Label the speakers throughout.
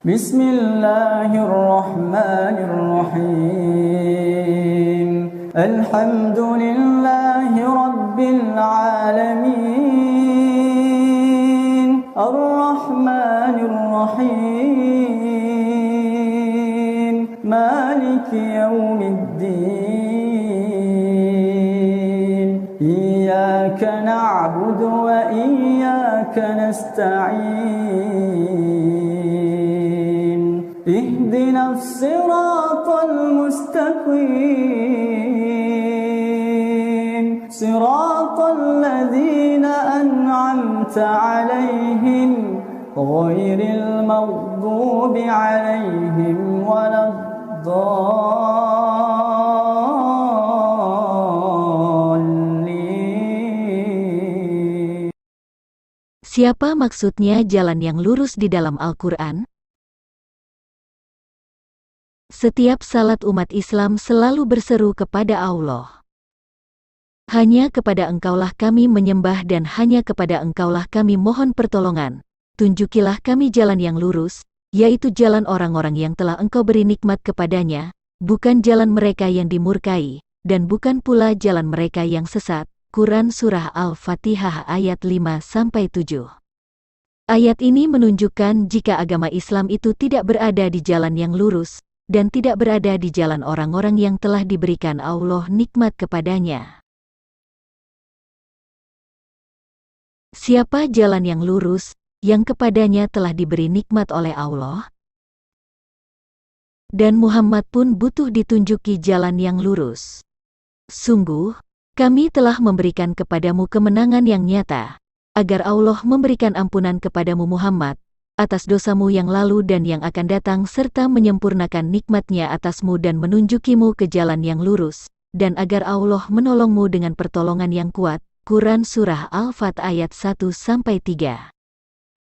Speaker 1: Bismillahirrahmanirrahim. Alhamdulillahi Rabbil alamin. Ar-Rahmanir-Rahim. Maliki yawmiddin. Iyyaka na'budu wa iyyaka nasta'in. اهدنا الصراط المستقيم صراط الذين أنعمت عليهم غير المغضوب عليهم ولا الضالين.
Speaker 2: Siapa maksudnya jalan yang lurus di dalam Al-Quran? Setiap salat umat Islam selalu berseru kepada Allah. Hanya kepada Engkaulah kami menyembah dan hanya kepada Engkaulah kami mohon pertolongan. Tunjukilah kami jalan yang lurus, yaitu jalan orang-orang yang telah Engkau beri nikmat kepadanya, bukan jalan mereka yang dimurkai, dan bukan pula jalan mereka yang sesat. Quran Surah Al-Fatihah ayat 5-7. Ayat ini menunjukkan jika agama Islam itu tidak berada di jalan yang lurus, dan tidak berada di jalan orang-orang yang telah diberikan Allah nikmat kepadanya. Siapa jalan yang lurus, yang kepadanya telah diberi nikmat oleh Allah? Dan Muhammad pun butuh ditunjuki jalan yang lurus. Sungguh, kami telah memberikan kepadamu kemenangan yang nyata, agar Allah memberikan ampunan kepadamu Muhammad, atas dosamu yang lalu dan yang akan datang serta menyempurnakan nikmatnya atasmu dan menunjukimu ke jalan yang lurus, dan agar Allah menolongmu dengan pertolongan yang kuat. Quran Surah Al-Fat ayat 1-3.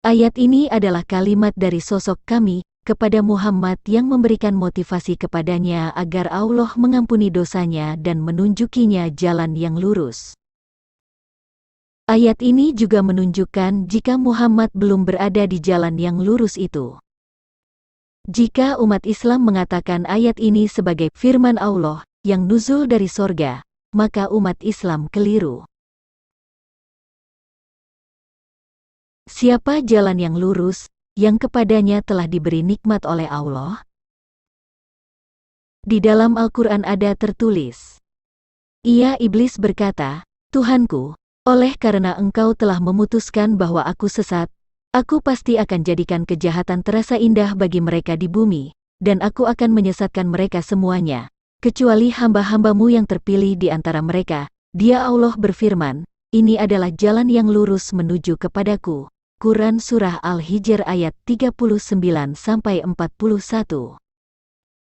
Speaker 2: Ayat ini adalah kalimat dari sosok kami kepada Muhammad yang memberikan motivasi kepadanya agar Allah mengampuni dosanya dan menunjukinya jalan yang lurus. Ayat ini juga menunjukkan jika Muhammad belum berada di jalan yang lurus itu. Jika umat Islam mengatakan ayat ini sebagai firman Allah yang nuzul dari sorga, maka umat Islam keliru. Siapa jalan yang lurus, yang kepadanya telah diberi nikmat oleh Allah? Di dalam Al-Quran ada tertulis, Iblis berkata, Tuhanku, oleh karena engkau telah memutuskan bahwa aku sesat, aku pasti akan jadikan kejahatan terasa indah bagi mereka di bumi, dan aku akan menyesatkan mereka semuanya, kecuali hamba-hambamu yang terpilih di antara mereka. Dia Allah berfirman, ini adalah jalan yang lurus menuju kepadaku. Quran Surah Al-Hijr ayat 39-41.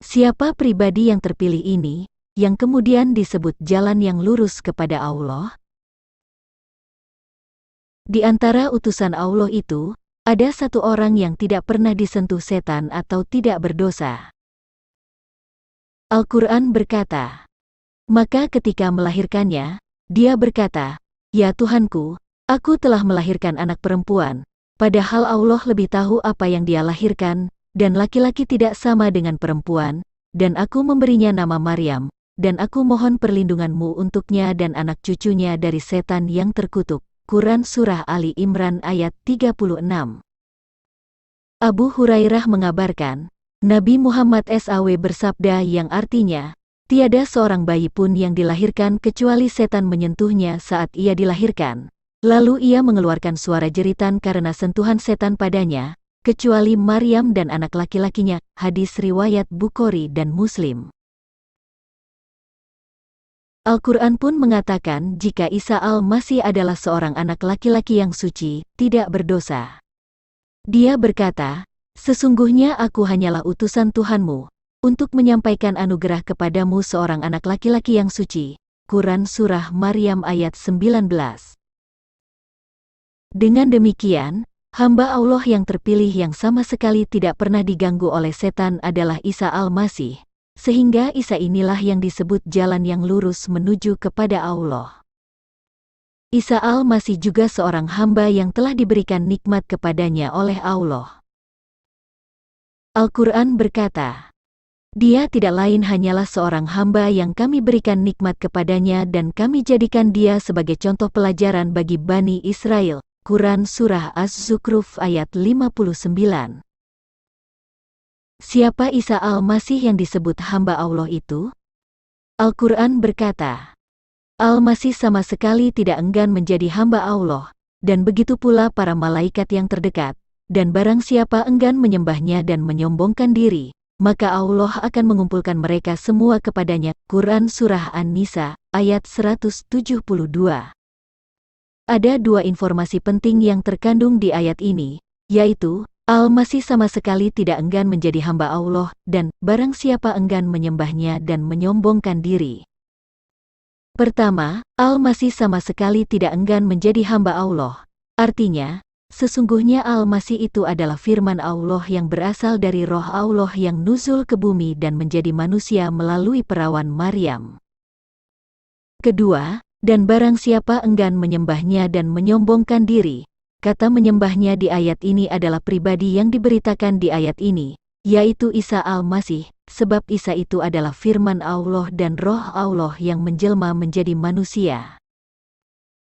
Speaker 2: Siapa pribadi yang terpilih ini, yang kemudian disebut jalan yang lurus kepada Allah? Di antara utusan Allah itu, ada satu orang yang tidak pernah disentuh setan atau tidak berdosa. Al-Quran berkata, maka ketika melahirkannya, dia berkata, Ya Tuhanku, aku telah melahirkan anak perempuan, padahal Allah lebih tahu apa yang dia lahirkan, dan laki-laki tidak sama dengan perempuan, dan aku memberinya nama Maryam, dan aku mohon perlindunganmu untuknya dan anak cucunya dari setan yang terkutuk. Quran Surah Ali Imran ayat 36. Abu Hurairah mengabarkan, Nabi Muhammad SAW bersabda yang artinya, tiada seorang bayi pun yang dilahirkan kecuali setan menyentuhnya saat ia dilahirkan. Lalu ia mengeluarkan suara jeritan karena sentuhan setan padanya, kecuali Maryam dan anak laki-lakinya. Hadis riwayat Bukhari dan Muslim. Al-Quran pun mengatakan jika Isa al-Masih adalah seorang anak laki-laki yang suci, tidak berdosa. Dia berkata, sesungguhnya aku hanyalah utusan Tuhanmu, untuk menyampaikan anugerah kepadamu seorang anak laki-laki yang suci. Quran Surah Maryam ayat 19. Dengan demikian, hamba Allah yang terpilih yang sama sekali tidak pernah diganggu oleh setan adalah Isa al-Masih. Sehingga Isa inilah yang disebut jalan yang lurus menuju kepada Allah. Isa al-Masih juga seorang hamba yang telah diberikan nikmat kepadanya oleh Allah. Al-Quran berkata, Dia tidak lain hanyalah seorang hamba yang kami berikan nikmat kepadanya dan kami jadikan dia sebagai contoh pelajaran bagi Bani Israel. Quran Surah Az-Zukhruf ayat 59. Siapa Isa Al-Masih yang disebut hamba Allah itu? Al-Quran berkata, Al-Masih sama sekali tidak enggan menjadi hamba Allah, dan begitu pula para malaikat yang terdekat, dan barang siapa enggan menyembahnya dan menyombongkan diri, maka Allah akan mengumpulkan mereka semua kepadanya. Quran Surah An-Nisa, ayat 172. Ada dua informasi penting yang terkandung di ayat ini, yaitu, Al-Masih sama sekali tidak enggan menjadi hamba Allah, dan barang siapa enggan menyembahnya dan menyombongkan diri. Pertama, Al-Masih sama sekali tidak enggan menjadi hamba Allah. Artinya, sesungguhnya Al-Masih itu adalah firman Allah yang berasal dari roh Allah yang nuzul ke bumi dan menjadi manusia melalui perawan Maryam. Kedua, dan barang siapa enggan menyembahnya dan menyombongkan diri, kata menyembahnya di ayat ini adalah pribadi yang diberitakan di ayat ini, yaitu Isa Al-Masih, sebab Isa itu adalah firman Allah dan roh Allah yang menjelma menjadi manusia.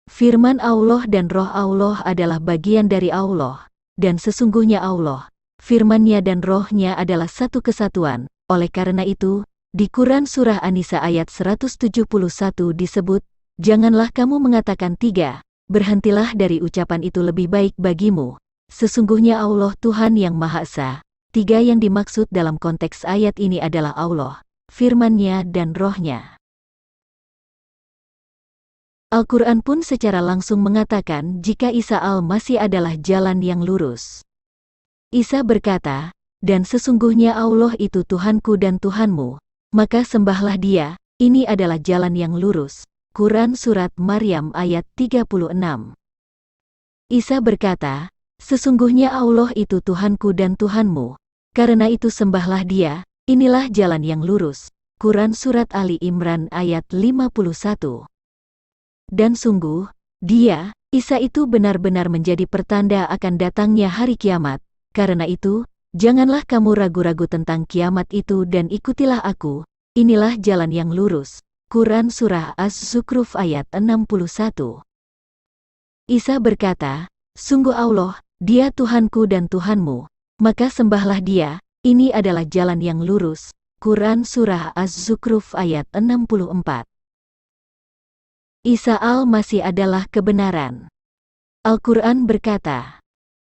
Speaker 2: Firman Allah dan roh Allah adalah bagian dari Allah, dan sesungguhnya Allah, firman-Nya dan roh-Nya adalah satu kesatuan. Oleh karena itu, di Quran Surah An-Nisa ayat 171 disebut, Janganlah kamu mengatakan tiga, berhentilah dari ucapan itu lebih baik bagimu. Sesungguhnya Allah Tuhan yang Maha Esa. Tiga yang dimaksud dalam konteks ayat ini adalah Allah, firman-Nya dan roh-Nya. Al-Quran pun secara langsung mengatakan jika Isa Al-Masih adalah jalan yang lurus. Isa berkata, dan sesungguhnya Allah itu Tuhanku dan Tuhanmu, maka sembahlah Dia, ini adalah jalan yang lurus. Quran Surat Maryam ayat 36. Isa berkata, sesungguhnya Allah itu Tuhanku dan Tuhanmu, karena itu sembahlah Dia, inilah jalan yang lurus. Quran Surat Ali Imran ayat 51. Dan sungguh, Dia, Isa itu benar-benar menjadi pertanda akan datangnya hari kiamat. Karena itu, janganlah kamu ragu-ragu tentang kiamat itu dan ikutilah aku, inilah jalan yang lurus. Quran Surah Az-Zukhruf ayat 61. Isa berkata, sungguh Allah, Dia Tuhanku dan Tuhanmu, maka sembahlah Dia, ini adalah jalan yang lurus. Quran Surah Az-Zukhruf ayat 64. Isa Al-Masih adalah kebenaran. Al-Quran berkata,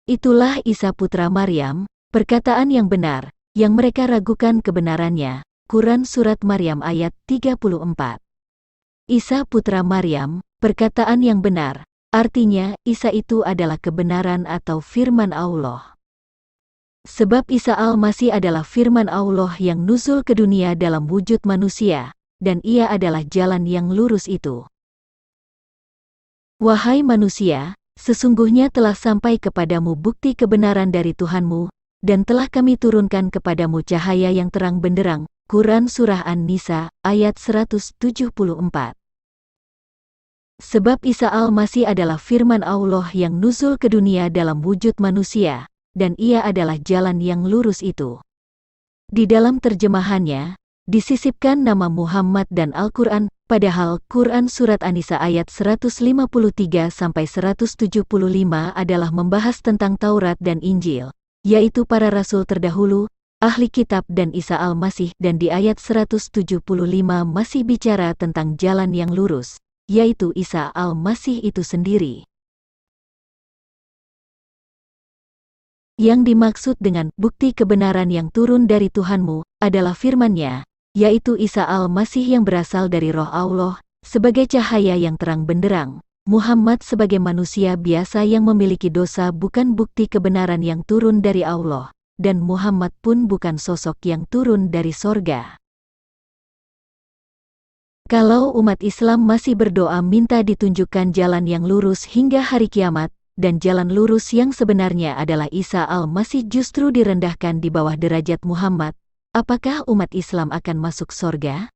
Speaker 2: itulah Isa putra Maryam, perkataan yang benar, yang mereka ragukan kebenarannya. Quran Surat Maryam ayat 34. Isa putra Maryam, perkataan yang benar, artinya Isa itu adalah kebenaran atau firman Allah. Sebab Isa Al-Masih adalah firman Allah yang nuzul ke dunia dalam wujud manusia, dan Ia adalah jalan yang lurus itu. Wahai manusia, sesungguhnya telah sampai kepadamu bukti kebenaran dari Tuhanmu, dan telah kami turunkan kepadamu cahaya yang terang benderang. Quran Surah An-Nisa, ayat 174. Sebab Isa Al-Masih adalah firman Allah yang nuzul ke dunia dalam wujud manusia, dan Ia adalah jalan yang lurus itu. Di dalam terjemahannya, disisipkan nama Muhammad dan Al-Quran, padahal Quran Surat An-Nisa ayat 153-175 adalah membahas tentang Taurat dan Injil, yaitu para rasul terdahulu, ahli kitab dan Isa Al-Masih, dan di ayat 175 masih bicara tentang jalan yang lurus, yaitu Isa Al-Masih itu sendiri. Yang dimaksud dengan bukti kebenaran yang turun dari Tuhanmu adalah firman-Nya, yaitu Isa Al-Masih yang berasal dari roh Allah, sebagai cahaya yang terang benderang. Muhammad sebagai manusia biasa yang memiliki dosa bukan bukti kebenaran yang turun dari Allah. Dan Muhammad pun bukan sosok yang turun dari sorga. Kalau umat Islam masih berdoa minta ditunjukkan jalan yang lurus hingga hari kiamat, dan jalan lurus yang sebenarnya adalah Isa Al-Masih justru direndahkan di bawah derajat Muhammad, apakah umat Islam akan masuk sorga?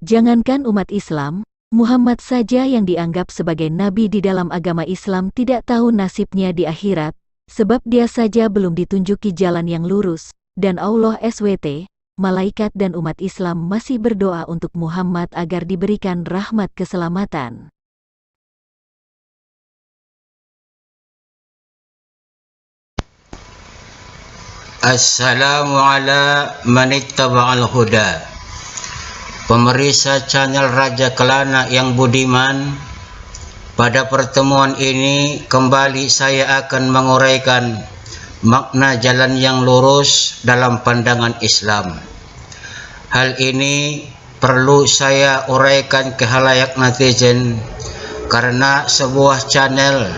Speaker 2: Jangankan umat Islam, Muhammad saja yang dianggap sebagai nabi di dalam agama Islam tidak tahu nasibnya di akhirat. Sebab dia saja belum ditunjuki jalan yang lurus, dan Allah SWT, malaikat dan umat Islam masih berdoa untuk Muhammad agar diberikan rahmat keselamatan.
Speaker 3: Assalamu ala manittaba'al huda. Pemirsa channel Raja Kelana yang budiman, pada pertemuan ini kembali saya akan menguraikan makna jalan yang lurus dalam pandangan Islam. Hal ini perlu saya uraikan ke khalayak netizen karena sebuah channel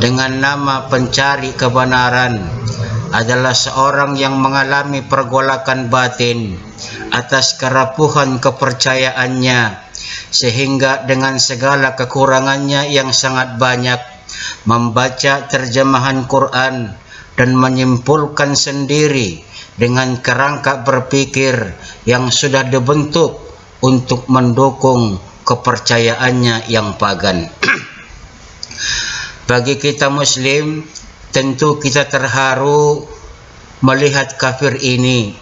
Speaker 3: dengan nama pencari kebenaran adalah seorang yang mengalami pergolakan batin atas kerapuhan kepercayaannya, sehingga dengan segala kekurangannya yang sangat banyak membaca terjemahan Quran dan menyimpulkan sendiri dengan kerangka berpikir yang sudah dibentuk untuk mendukung kepercayaannya yang pagan. Bagi kita Muslim, tentu kita terharu melihat kafir ini.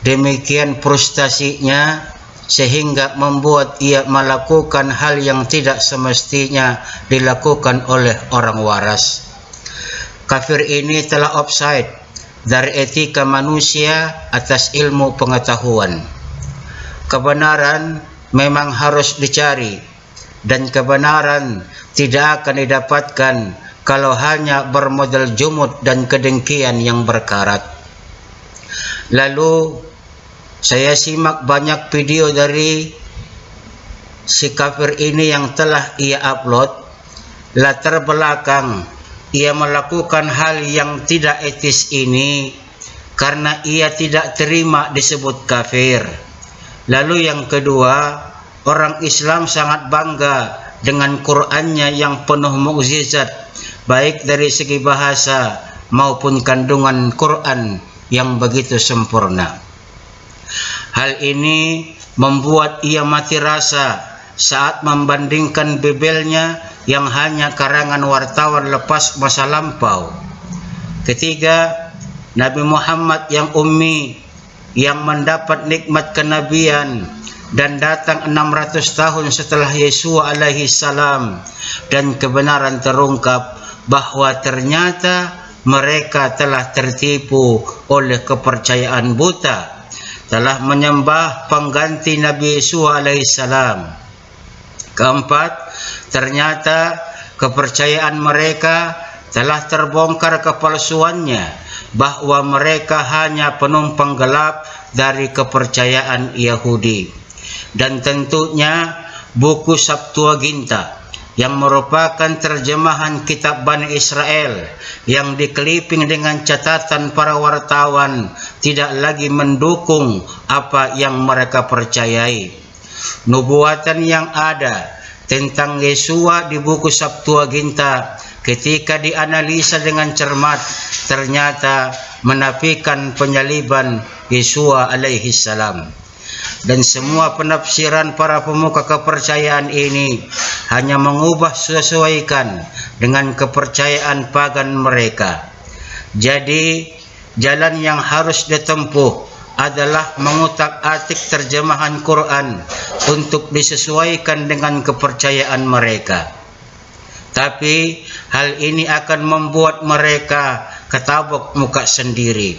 Speaker 3: Demikian frustasinya sehingga membuat ia melakukan hal yang tidak semestinya dilakukan oleh orang waras. Kafir ini telah offside dari etika manusia atas ilmu pengetahuan. Kebenaran memang harus dicari, dan kebenaran tidak akan didapatkan kalau hanya bermodal jumud dan kedengkian yang berkarat. Lalu saya simak banyak video dari si kafir ini yang telah ia upload. Latar belakang ia melakukan hal yang tidak etis ini karena ia tidak terima disebut kafir. Lalu yang kedua, orang Islam sangat bangga dengan Qur'annya yang penuh mukjizat, baik dari segi bahasa maupun kandungan Quran yang begitu sempurna. Hal ini membuat ia mati rasa saat membandingkan Bibelnya yang hanya karangan wartawan lepas masa lampau. Ketiga, Nabi Muhammad yang ummi, yang mendapat nikmat kenabian dan datang 600 tahun setelah Yesus alaihi salam, dan kebenaran terungkap bahwa ternyata mereka telah tertipu oleh kepercayaan buta, telah menyembah pengganti Nabi Yesus alaihi salam. Keempat, ternyata kepercayaan mereka telah terbongkar kepalsuannya, bahwa mereka hanya penumpang gelap dari kepercayaan Yahudi. Dan tentunya buku Septuaginta yang merupakan terjemahan kitab Bani Israel yang dikeliping dengan catatan para wartawan tidak lagi mendukung apa yang mereka percayai. Nubuatan yang ada tentang Yesua di buku Septuaginta ketika dianalisa dengan cermat ternyata menafikan penyaliban Yesua alaihi salam. Dan semua penafsiran para pemuka kepercayaan ini hanya mengubah sesuaikan dengan kepercayaan pagan mereka. Jadi jalan yang harus ditempuh adalah mengutak-atik terjemahan Quran untuk disesuaikan dengan kepercayaan mereka. Tapi hal ini akan membuat mereka ketabok muka sendiri,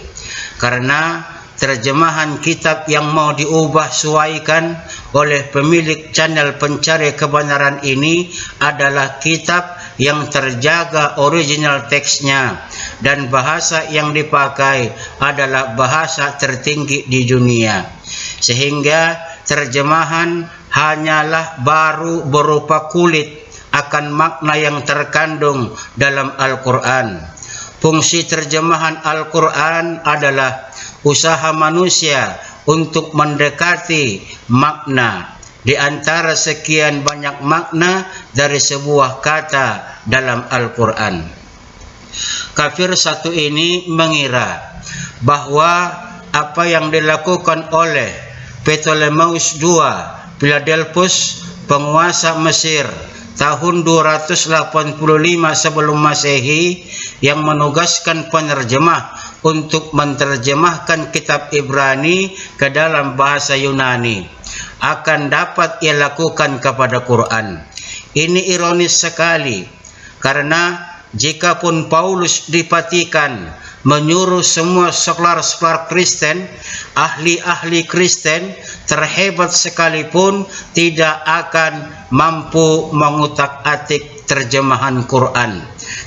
Speaker 3: karena terjemahan kitab yang mau diubah sesuaikan oleh pemilik channel pencari kebenaran ini adalah kitab yang terjaga original teksnya, dan bahasa yang dipakai adalah bahasa tertinggi di dunia, sehingga terjemahan hanyalah baru berupa kulit akan makna yang terkandung dalam Al-Quran. Fungsi terjemahan Al-Quran adalah usaha manusia untuk mendekati makna di antara sekian banyak makna dari sebuah kata dalam Al-Quran. Kafir satu ini mengira bahwa apa yang dilakukan oleh Ptolemeus II Philadelphus, penguasa Mesir, tahun 285 sebelum Masehi yang menugaskan penerjemah untuk menerjemahkan kitab Ibrani ke dalam bahasa Yunani akan dapat ia lakukan kepada Quran. Ini ironis sekali karena jikapun Paulus dipatikan menyuruh semua scholar Kristen, ahli Kristen terhebat sekalipun tidak akan mampu mengutak-atik terjemahan Quran.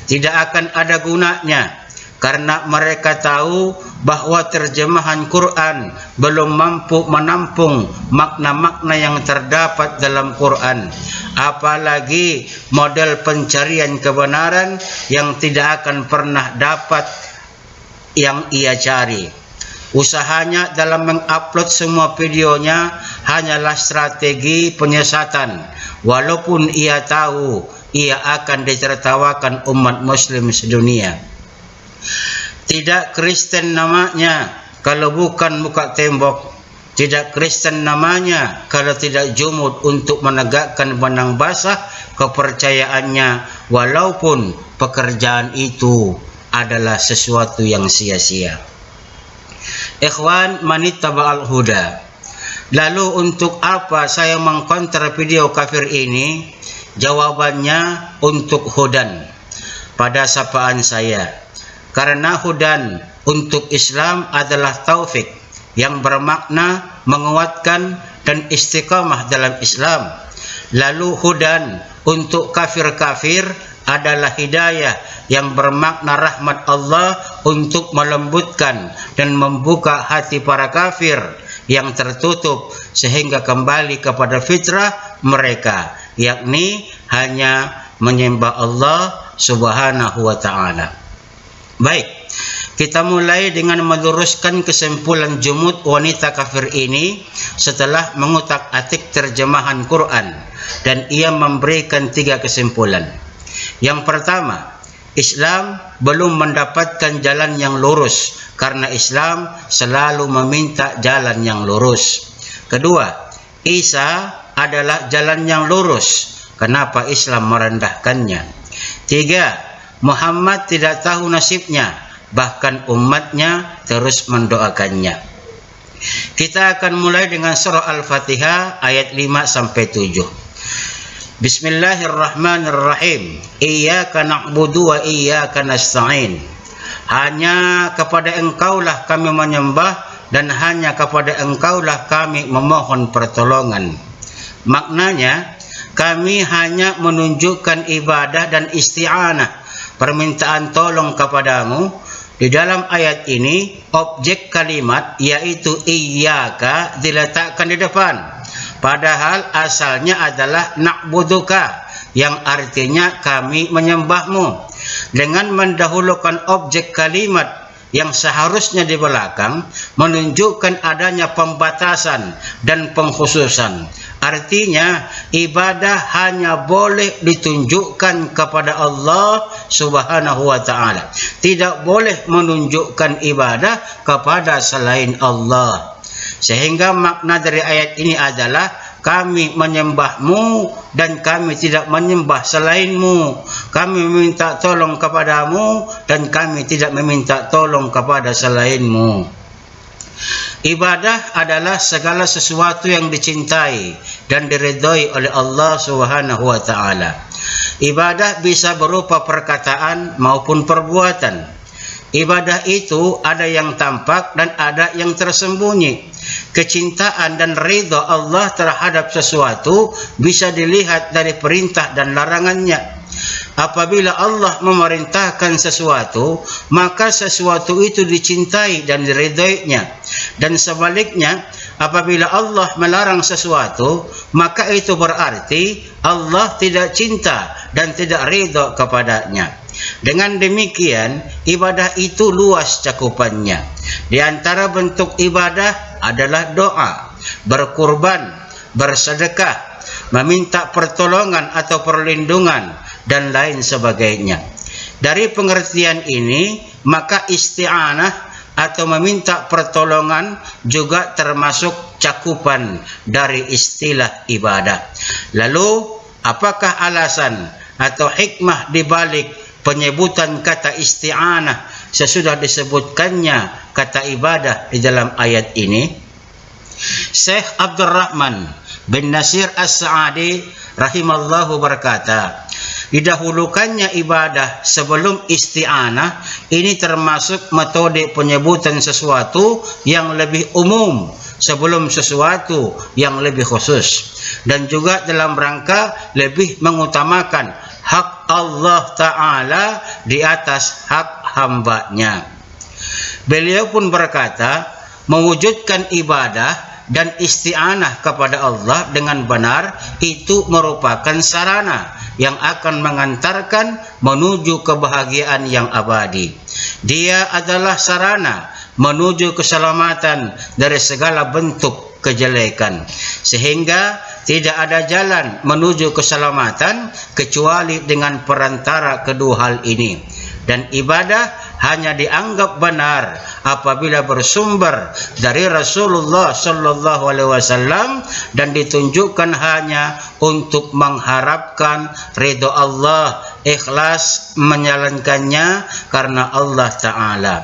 Speaker 3: Tidak akan ada gunanya karena mereka tahu bahwa terjemahan Quran belum mampu menampung makna-makna yang terdapat dalam Quran, apalagi model pencarian kebenaran yang tidak akan pernah dapat yang ia cari. Usahanya dalam mengupload semua videonya hanyalah strategi penyesatan, walaupun ia tahu ia akan ditertawakan umat muslim sedunia. Tidak Kristen namanya kalau bukan muka tembok. Tidak Kristen namanya kalau tidak jumud untuk menegakkan benang basah kepercayaannya, walaupun pekerjaan itu adalah sesuatu yang sia-sia. Ikhwan manittaba'al huda. Lalu untuk apa saya mengkontra video kafir ini? Jawabannya untuk hudan pada sapaan saya. Karena hudan untuk Islam adalah taufik yang bermakna menguatkan dan istiqamah dalam Islam. Lalu hudan untuk kafir-kafir adalah hidayah yang bermakna rahmat Allah untuk melembutkan dan membuka hati para kafir yang tertutup sehingga kembali kepada fitrah mereka, yakni hanya menyembah Allah Subhanahu wa ta'ala. Baik, kita mulai dengan meluruskan kesimpulan jumud wanita kafir ini setelah mengutak-atik terjemahan Quran, dan ia memberikan 3 kesimpulan. Yang pertama, Islam belum mendapatkan jalan yang lurus karena Islam selalu meminta jalan yang lurus. Kedua, Isa adalah jalan yang lurus. Kenapa Islam merendahkannya? 3, Muhammad tidak tahu nasibnya, bahkan umatnya terus mendoakannya. Kita akan mulai dengan surah Al-Fatihah ayat 5-7. Bismillahirrahmanirrahim. Iyyaka na'budu wa iyyaka nasta'in. Hanya kepada Engkaulah kami menyembah dan hanya kepada Engkaulah kami memohon pertolongan. Maknanya, kami hanya menunjukkan ibadah dan isti'anah, permintaan tolong kepadamu. Di dalam ayat ini, objek kalimat yaitu iyyaka diletakkan di depan. Padahal asalnya adalah na'buduka, yang artinya kami menyembahmu. Dengan mendahulukan objek kalimat yang seharusnya di belakang, menunjukkan adanya pembatasan dan pengkhususan. Artinya, ibadah hanya boleh ditunjukkan kepada Allah Subhanahu wa ta'ala. Tidak boleh menunjukkan ibadah kepada selain Allah. Sehingga makna dari ayat ini adalah kami menyembahmu dan kami tidak menyembah selainmu. Kami meminta tolong kepadamu dan kami tidak meminta tolong kepada selainmu. Ibadah adalah segala sesuatu yang dicintai dan diridhai oleh Allah Subhanahu wa ta'ala. Ibadah bisa berupa perkataan maupun perbuatan. Ibadah itu ada yang tampak dan ada yang tersembunyi. Kecintaan dan ridha Allah terhadap sesuatu bisa dilihat dari perintah dan larangannya. Apabila Allah memerintahkan sesuatu, maka sesuatu itu dicintai dan diridhoinya. Dan sebaliknya, apabila Allah melarang sesuatu, maka itu berarti Allah tidak cinta dan tidak ridha kepadanya. Dengan demikian, ibadah itu luas cakupannya. Di antara bentuk ibadah adalah doa, berkurban, bersedekah, meminta pertolongan atau perlindungan, dan lain sebagainya. Dari pengertian ini, maka isti'anah atau meminta pertolongan juga termasuk cakupan dari istilah ibadah. Lalu Apakah alasan atau hikmah di balik penyebutan kata isti'anah sesudah disebutkannya kata ibadah di dalam ayat ini? Syekh Abdurrahman bin Nasir As-Sa'adi rahimallahu berkata, didahulukannya ibadah sebelum isti'anah ini termasuk metode penyebutan sesuatu yang lebih umum sebelum sesuatu yang lebih khusus, dan juga dalam rangka lebih mengutamakan hak Allah Ta'ala di atas hak hambanya. Beliau pun berkata, mewujudkan ibadah dan isti'anah kepada Allah dengan benar itu merupakan sarana yang akan mengantarkan menuju kebahagiaan yang abadi. Dia adalah sarana menuju keselamatan dari segala bentuk kejelekan, sehingga tidak ada jalan menuju keselamatan kecuali dengan perantara kedua hal ini. Dan ibadah hanya dianggap benar apabila bersumber dari Rasulullah sallallahu alaihi wasallam dan ditunjukkan hanya untuk mengharapkan ridha Allah, ikhlas menjalankannya karena Allah Ta'ala.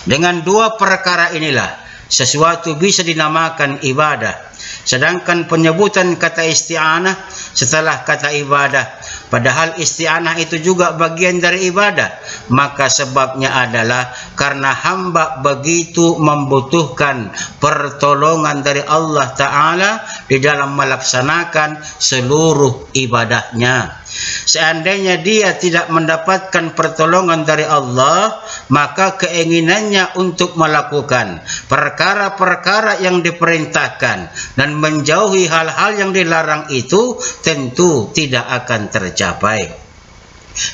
Speaker 3: Dengan dua perkara inilah sesuatu bisa dinamakan ibadah. Sedangkan penyebutan kata isti'anah setelah kata ibadah, padahal isti'anah itu juga bagian dari ibadah, maka sebabnya adalah karena hamba begitu membutuhkan pertolongan dari Allah Ta'ala di dalam melaksanakan seluruh ibadahnya. Seandainya dia tidak mendapatkan pertolongan dari Allah, maka keinginannya untuk melakukan perkara-perkara yang diperintahkan dan menjauhi hal-hal yang dilarang itu tentu tidak akan tercapai.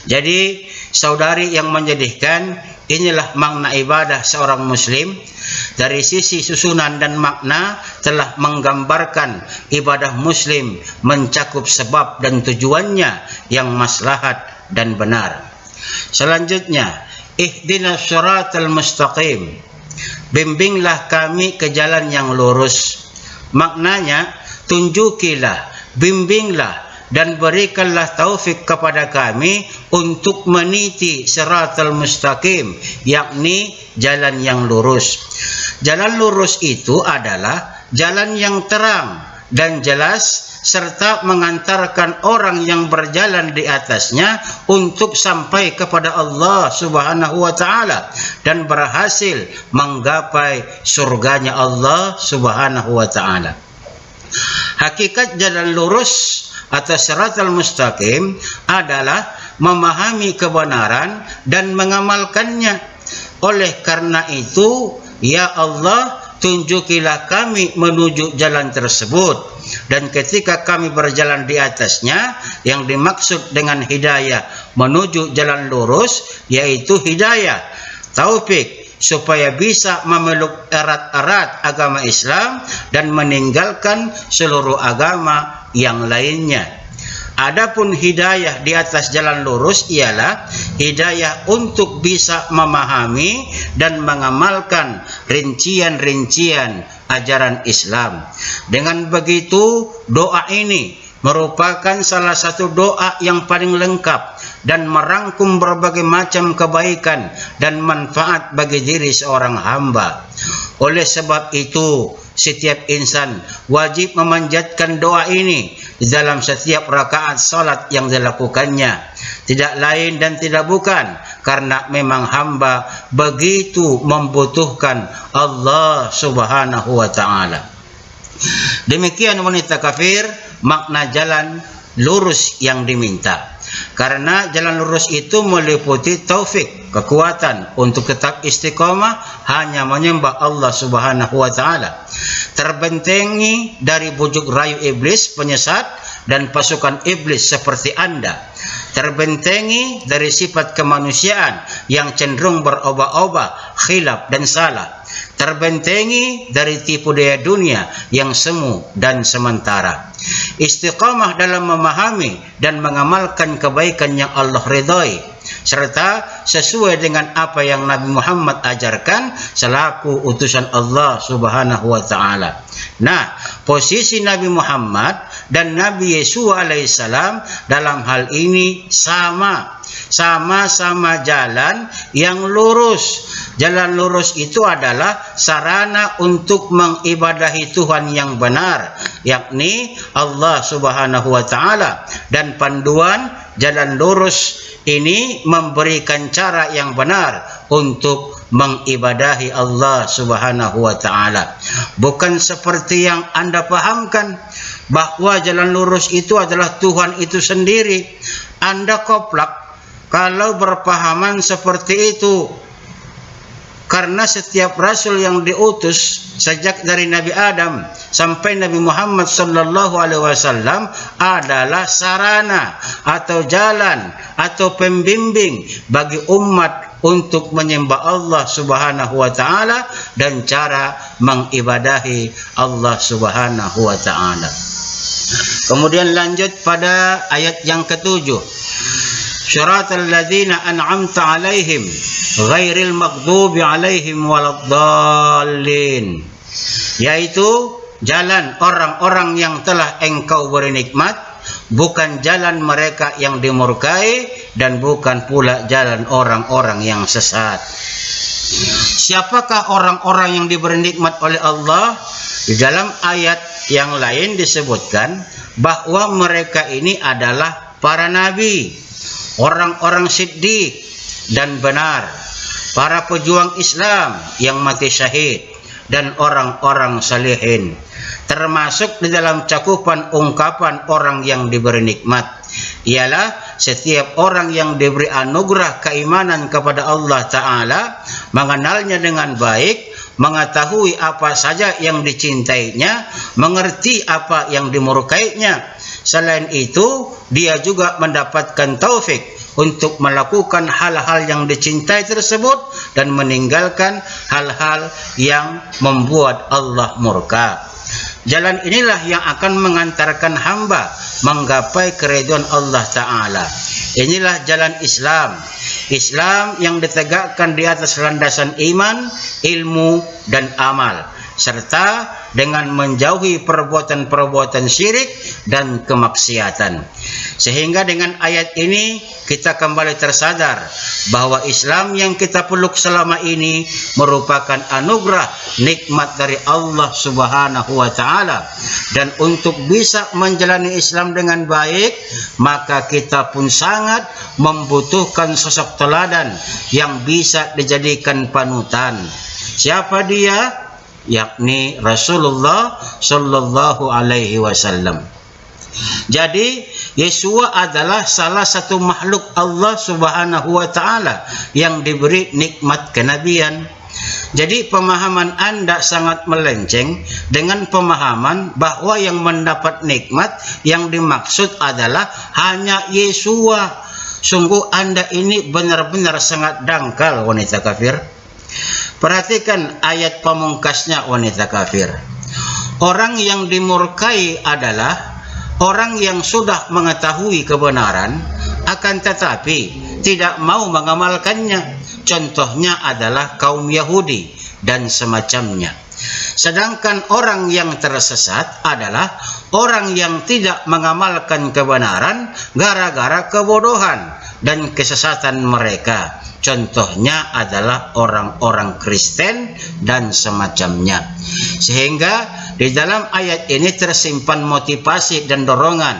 Speaker 3: Jadi, saudari yang menyedihkan, inilah makna ibadah seorang muslim. Dari sisi susunan dan makna telah menggambarkan ibadah muslim mencakup sebab dan tujuannya yang maslahat dan benar. Selanjutnya, ihdinas siratal mustaqim, bimbinglah kami ke jalan yang lurus. Maknanya, tunjukilah, bimbinglah dan berikanlah taufik kepada kami untuk meniti siratal mustaqim, yakni jalan yang lurus. Jalan lurus itu adalah jalan yang terang dan jelas serta mengantarkan orang yang berjalan di atasnya untuk sampai kepada Allah Subhanahu wa Ta'ala dan berhasil menggapai surganya Allah Subhanahu wa Ta'ala. Hakikat jalan lurus atau siratal mustaqim adalah memahami kebenaran dan mengamalkannya. Oleh karena itu, ya Allah, tunjukilah kami menuju jalan tersebut, dan ketika kami berjalan di atasnya, yang dimaksud dengan hidayah menuju jalan lurus yaitu hidayah, taufik, supaya bisa memeluk erat-erat agama Islam dan meninggalkan seluruh agama yang lainnya. Adapun hidayah di atas jalan lurus ialah hidayah untuk bisa memahami dan mengamalkan rincian-rincian ajaran Islam. Dengan begitu, doa ini merupakan salah satu doa yang paling lengkap dan merangkum berbagai macam kebaikan dan manfaat bagi diri seorang hamba. Oleh sebab itu, setiap insan wajib memanjatkan doa ini di dalam setiap rakaat salat yang dilakukannya. Tidak lain dan tidak bukan karena memang hamba begitu membutuhkan Allah Subhanahu wa Ta'ala. Demikian wanita kafir makna jalan lurus yang diminta. Karena jalan lurus itu meliputi taufik, kekuatan untuk tetap istiqamah hanya menyembah Allah Subhanahu wa Ta'ala, terbentengi dari bujuk rayu iblis penyesat dan pasukan iblis seperti Anda, terbentengi dari sifat kemanusiaan yang cenderung berubah-ubah, khilaf dan salah, terbentengi dari tipu daya dunia yang semu dan sementara. Istiqamah dalam memahami dan mengamalkan kebaikan yang Allah ridhai, serta sesuai dengan apa yang Nabi Muhammad ajarkan selaku utusan Allah Subhanahu wa taala. Nah, posisi Nabi Muhammad dan Nabi Yesus alaihissalam dalam hal ini sama-sama jalan yang lurus. Jalan lurus itu adalah sarana untuk mengibadahi Tuhan yang benar, yakni Allah Subhanahu wa taala, dan panduan jalan lurus ini memberikan cara yang benar untuk mengibadahi Allah Subhanahu wa taala. Bukan seperti yang Anda pahamkan bahwa jalan lurus itu adalah Tuhan itu sendiri. Anda koplak kalau berpahaman seperti itu. Karena setiap rasul yang diutus sejak dari Nabi Adam sampai Nabi Muhammad sallallahu alaihi wasallam adalah sarana atau jalan atau pembimbing bagi umat untuk menyembah Allah Subhanahu wa taala dan cara mengibadahi Allah Subhanahu wa taala. Kemudian lanjut pada ayat yang ke-7. Syiratal ladzina an'amta 'alaihim ghairil maghdubi 'alaihim waladdallin, yaitu jalan orang-orang yang telah engkau beri nikmat, bukan jalan mereka yang dimurkai dan bukan pula jalan orang-orang yang sesat. Siapakah orang-orang yang diberi nikmat oleh Allah? Di dalam ayat yang lain disebutkan bahwa mereka ini adalah para nabi, orang-orang siddiq dan benar, para pejuang Islam yang mati syahid, dan orang-orang salihin. Termasuk di dalam cakupan ungkapan orang yang diberi nikmat ialah setiap orang yang diberi anugerah keimanan kepada Allah Ta'ala, mengenalnya dengan baik, mengetahui apa saja yang dicintainya, mengerti apa yang dimurkainya. Selain itu, dia juga mendapatkan taufik untuk melakukan hal-hal yang dicintai tersebut dan meninggalkan hal-hal yang membuat Allah murka. Jalan inilah yang akan mengantarkan hamba menggapai keridhaan Allah Ta'ala. Inilah jalan Islam. Islam yang ditegakkan di atas landasan iman, ilmu, dan amal, serta dengan menjauhi perbuatan-perbuatan syirik dan kemaksiatan. Sehingga dengan ayat ini kita kembali tersadar bahwa Islam yang kita peluk selama ini merupakan anugerah nikmat dari Allah Subhanahu wa taala, dan untuk bisa menjalani Islam dengan baik maka kita pun sangat membutuhkan sosok teladan yang bisa dijadikan panutan. Siapa dia? Yakni Rasulullah sallallahu alaihi wasallam. Jadi Yesua adalah salah satu makhluk Allah Subhanahu wa taala yang diberi nikmat kenabian. Jadi pemahaman Anda sangat melenceng dengan pemahaman bahwa yang mendapat nikmat yang dimaksud adalah hanya Yesua. Sungguh Anda ini benar-benar sangat dangkal, wanita kafir. Perhatikan ayat pamungkasnya, wanita kafir. Orang yang dimurkai adalah orang yang sudah mengetahui kebenaran akan tetapi tidak mau mengamalkannya. Contohnya adalah kaum Yahudi dan semacamnya. Sedangkan orang yang tersesat adalah orang yang tidak mengamalkan kebenaran gara-gara kebodohan dan kesesatan mereka. Contohnya adalah orang-orang Kristen dan semacamnya. Sehingga di dalam ayat ini tersimpan motivasi dan dorongan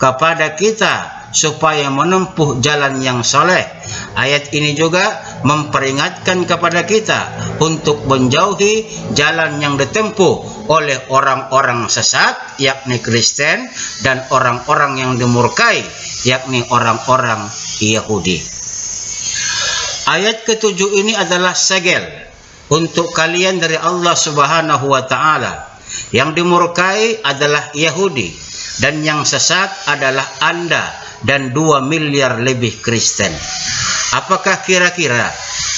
Speaker 3: kepada kita supaya menempuh jalan yang soleh. Ayat ini juga memperingatkan kepada kita untuk menjauhi jalan yang ditempuh oleh orang-orang sesat, yakni Kristen, dan orang-orang yang dimurkai, yakni orang-orang Yahudi. Ayat ke-7 ini adalah segel untuk kalian dari Allah Subhanahu wa taala. Yang dimurkai adalah Yahudi dan yang sesat adalah Anda dan 2 miliar lebih Kristen. Apakah kira-kira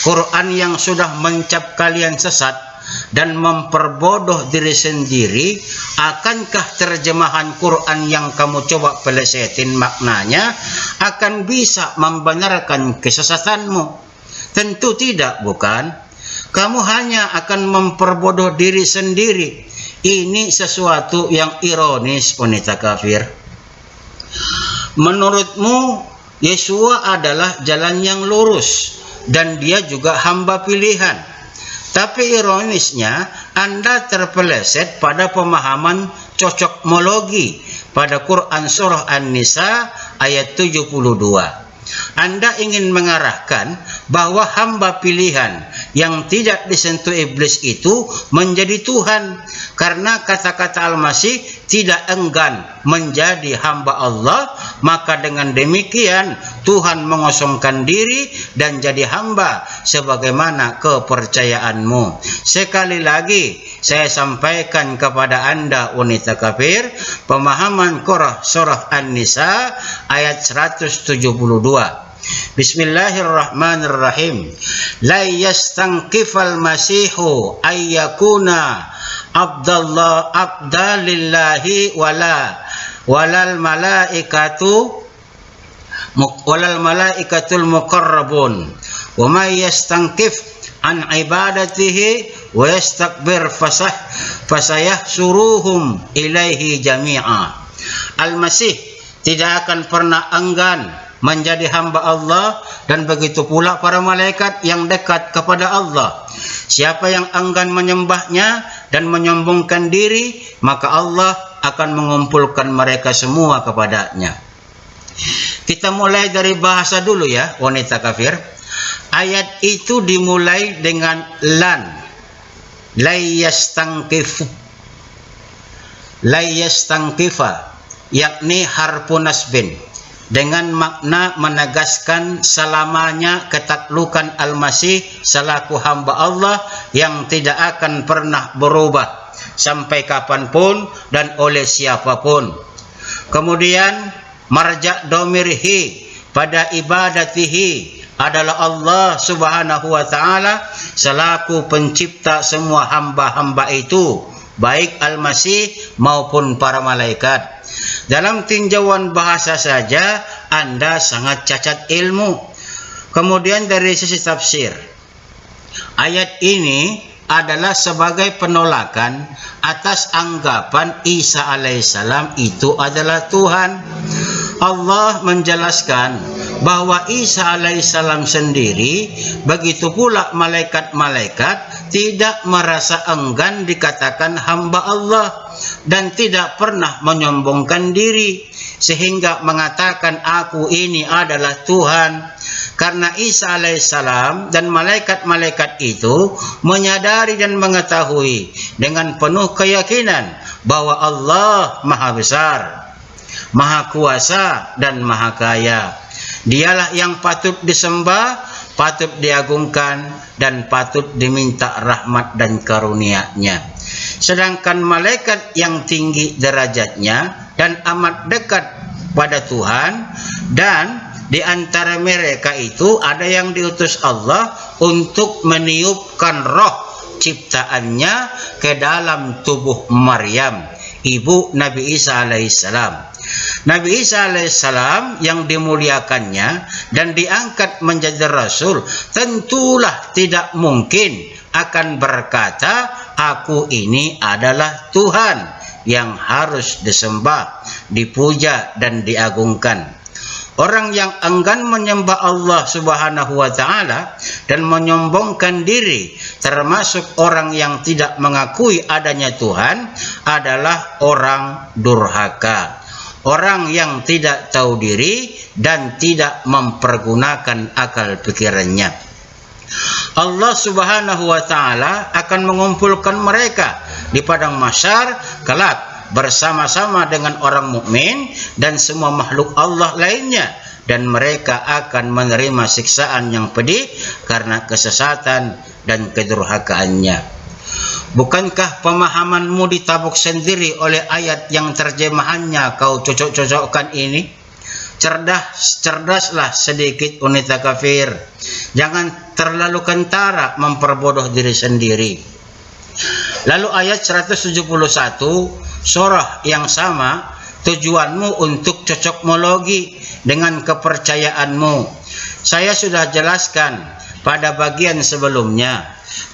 Speaker 3: Quran yang sudah mencap kalian sesat dan memperbodoh diri sendiri, akankah terjemahan Quran yang kamu coba pelesetin maknanya akan bisa membenarkan kesesatanmu? Tentu tidak, bukan? Kamu hanya akan memperbodoh diri sendiri. Ini sesuatu yang ironis, wanita kafir. Menurutmu, Yesua adalah jalan yang lurus dan dia juga hamba pilihan. Tapi ironisnya, Anda terpeleset pada pemahaman cocokmologi pada Quran Surah An-Nisa ayat 72. Anda ingin mengarahkan bahwa hamba pilihan yang tidak disentuh iblis itu menjadi Tuhan, karena kata-kata Al-Masih tidak enggan menjadi hamba Allah, maka dengan demikian Tuhan mengosongkan diri dan jadi hamba sebagaimana kepercayaanmu. Sekali lagi saya sampaikan kepada Anda, wanita kafir, pemahaman surah An-Nisa ayat 172. Bismillahirrahmanirrahim. La yastanqifal masihu ayyakuna abdalillahi walal malaikatul muqarrabun wa may yastanqif an ibadatihi wa yastakbir fasayahsuruhum ilaihi jami'a. Al-Masih tidak akan pernah enggan menjadi hamba Allah, dan begitu pula para malaikat yang dekat kepada Allah. Siapa yang enggan menyembahnya dan menyombongkan diri, maka Allah akan mengumpulkan mereka semua kepadanya. Kita mulai dari bahasa dulu ya, wanita kafir. Ayat itu dimulai dengan lan. La yastanqifa, yakni harfu nasbin, dengan makna menegaskan selamanya ketaklukan Al-Masih selaku hamba Allah yang tidak akan pernah berubah sampai kapanpun dan oleh siapapun. Kemudian marja' domirhi pada ibadatihi adalah Allah Subhanahu wa ta'ala selaku pencipta semua hamba-hamba itu, baik Al-Masih maupun para malaikat. Dalam tinjauan bahasa saja Anda sangat cacat ilmu. Kemudian dari sisi tafsir, ayat ini adalah sebagai penolakan atas anggapan Isa alaihissalam itu adalah Tuhan. Allah menjelaskan bahwa Isa alaihissalam sendiri, begitu pula malaikat-malaikat, tidak merasa enggan dikatakan hamba Allah dan tidak pernah menyombongkan diri sehingga mengatakan aku ini adalah Tuhan. Karena Isa alaihissalam dan malaikat-malaikat itu menyadari dan mengetahui dengan penuh keyakinan bahwa Allah Maha Besar, Maha Kuasa dan Maha Kaya. Dialah yang patut disembah, patut diagungkan, dan patut diminta rahmat dan karunia-Nya. Sedangkan malaikat yang tinggi derajatnya dan amat dekat pada Tuhan, dan di antara mereka itu ada yang diutus Allah untuk meniupkan roh ciptaannya ke dalam tubuh Maryam, ibu Nabi Isa alaihissalam. Nabi Isa alaihissalam yang dimuliakannya dan diangkat menjadi Rasul tentulah tidak mungkin akan berkata aku ini adalah Tuhan yang harus disembah, dipuja dan diagungkan. Orang yang enggan menyembah Allah Subhanahu wa ta'ala dan menyombongkan diri, termasuk orang yang tidak mengakui adanya Tuhan, adalah orang durhaka, orang yang tidak tahu diri dan tidak mempergunakan akal pikirannya. Allah Subhanahu wa ta'ala akan mengumpulkan mereka di padang mahsyar kelak bersama-sama dengan orang mukmin dan semua makhluk Allah lainnya, dan mereka akan menerima siksaan yang pedih karena kesesatan dan kedurhakaannya. Bukankah pemahamanmu ditabuk sendiri oleh ayat yang terjemahannya kau cocok-cocokkan ini? Cerdaslah sedikit, wanita kafir. Jangan terlalu kentara memperbodoh diri sendiri. Lalu ayat 171 surah yang sama, tujuanmu untuk cocokmologi dengan kepercayaanmu. Saya sudah jelaskan pada bagian sebelumnya,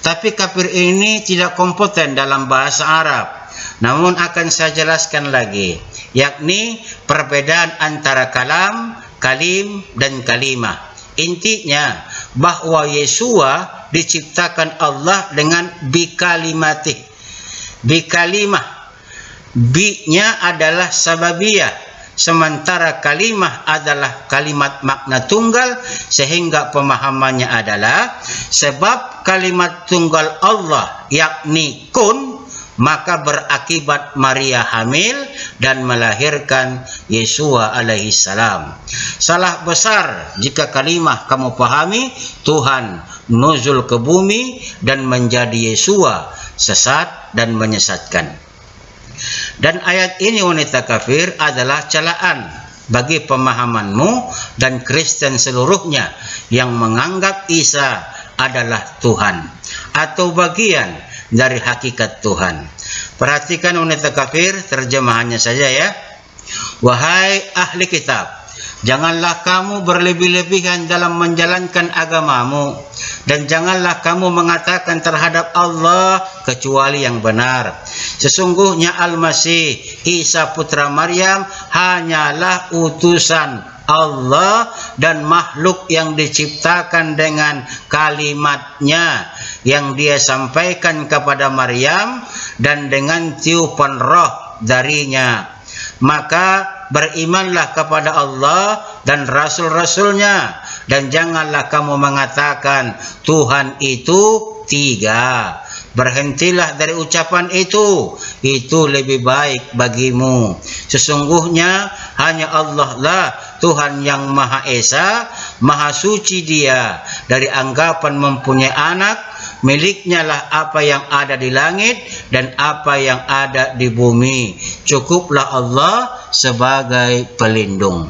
Speaker 3: tapi kafir ini tidak kompeten dalam bahasa Arab. Namun akan saya jelaskan lagi, yakni perbedaan antara kalam, kalim, dan kalimah. Intinya bahwa Yesua diciptakan Allah dengan bikalimatih. Bikalimah, bi-nya adalah sababiyah, sementara kalimah adalah kalimat makna tunggal, sehingga pemahamannya adalah sebab kalimat tunggal Allah yakni kun, maka berakibat Maria hamil dan melahirkan Yesua alaihi salam. Salah besar jika kalimah kamu pahami Tuhan nuzul ke bumi dan menjadi Yesua, sesat dan menyesatkan. Dan ayat ini wanita kafir adalah celaan bagi pemahamanmu dan Kristen seluruhnya yang menganggap Isa adalah Tuhan atau bagian dari hakikat Tuhan. Perhatikan wanita kafir, terjemahannya saja ya. Wahai ahli kitab, janganlah kamu berlebih-lebihan dalam menjalankan agamamu, dan janganlah kamu mengatakan terhadap Allah kecuali yang benar. Sesungguhnya Al-Masih Isa putra Maryam hanyalah utusan Allah dan makhluk yang diciptakan dengan kalimatnya yang dia sampaikan kepada Maryam dan dengan tiupan roh darinya. Maka berimanlah kepada Allah dan rasul-rasulnya, dan janganlah kamu mengatakan Tuhan itu tiga. Berhentilah dari ucapan itu lebih baik bagimu. Sesungguhnya hanya Allah lah Tuhan yang Maha Esa, Maha Suci Dia dari anggapan mempunyai anak. Miliknya lah apa yang ada di langit dan apa yang ada di bumi. Cukuplah Allah sebagai pelindung.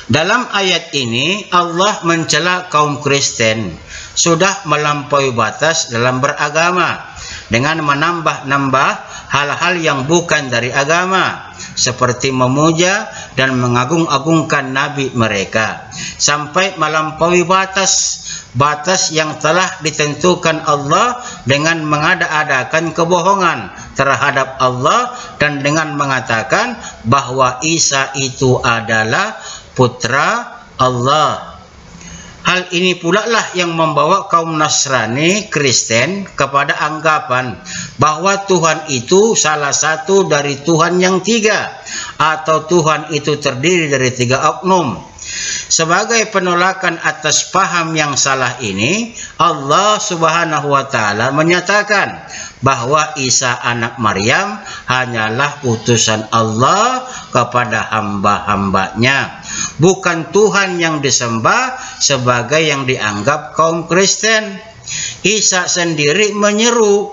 Speaker 3: Dalam ayat ini Allah mencela kaum Kristen sudah melampaui batas dalam beragama dengan menambah-nambah hal-hal yang bukan dari agama, seperti memuja dan mengagung-agungkan nabi mereka, sampai melampaui batas yang telah ditentukan Allah dengan mengada-adakan kebohongan terhadap Allah dan dengan mengatakan bahwa Isa itu adalah putra Allah. Hal ini pula lah yang membawa kaum Nasrani Kristen kepada anggapan bahwa Tuhan itu salah satu dari Tuhan yang tiga, atau Tuhan itu terdiri dari tiga oknum. Sebagai penolakan atas paham yang salah ini, Allah Subhanahu wa taala menyatakan bahwa Isa anak Maryam hanyalah utusan Allah kepada hamba-hambanya, bukan Tuhan yang disembah sebagai yang dianggap kaum Kristen. Isa sendiri menyeru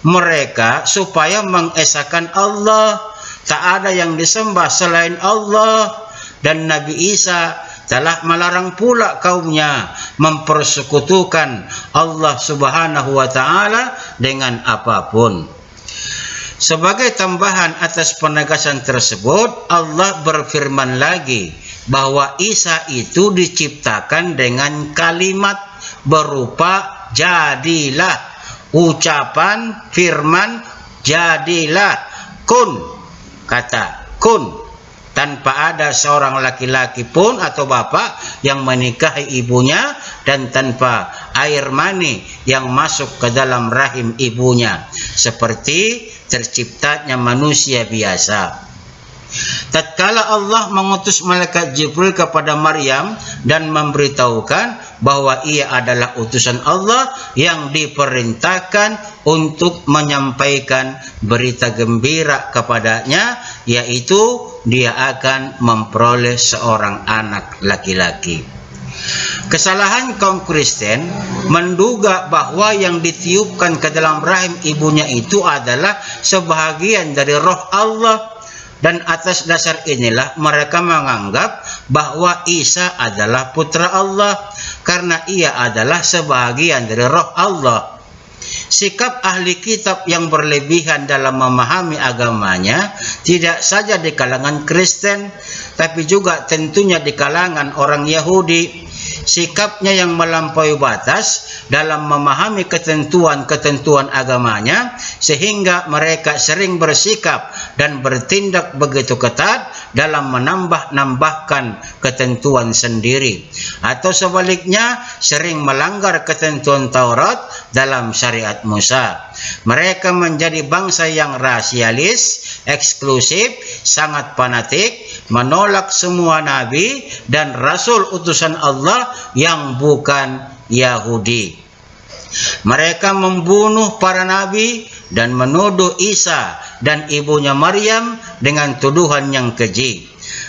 Speaker 3: mereka supaya mengesahkan Allah, tak ada yang disembah selain Allah. Dan Nabi Isa telah melarang pula kaumnya mempersekutukan Allah Subhanahu wa taala dengan apapun. Sebagai tambahan atas penegasan tersebut, Allah berfirman lagi bahwa Isa itu diciptakan dengan kalimat berupa jadilah, ucapan firman jadilah, kun, kata kun, tanpa ada seorang laki-laki pun atau bapak yang menikahi ibunya, dan tanpa air mani yang masuk ke dalam rahim ibunya, seperti terciptanya manusia biasa. Tatkala Allah mengutus malaikat Jibril kepada Maryam dan memberitahukan bahwa ia adalah utusan Allah yang diperintahkan untuk menyampaikan berita gembira kepadanya, yaitu dia akan memperoleh seorang anak laki-laki. Kesalahan kaum Kristen menduga bahwa yang ditiupkan ke dalam rahim ibunya itu adalah sebahagian dari roh Allah. Dan atas dasar inilah mereka menganggap bahwa Isa adalah putra Allah karena ia adalah sebahagian dari roh Allah. Sikap ahli kitab yang berlebihan dalam memahami agamanya tidak saja di kalangan Kristen, tapi juga tentunya di kalangan orang Yahudi. Sikapnya yang melampaui batas dalam memahami ketentuan-ketentuan agamanya, sehingga mereka sering bersikap dan bertindak begitu ketat dalam menambah-nambahkan ketentuan sendiri, atau sebaliknya sering melanggar ketentuan Taurat dalam syariat Musa. Mereka menjadi bangsa yang rasialis, eksklusif, sangat fanatik, menolak semua nabi dan rasul utusan Allah yang bukan Yahudi. Mereka membunuh para nabi dan menuduh Isa dan ibunya Maryam dengan tuduhan yang keji.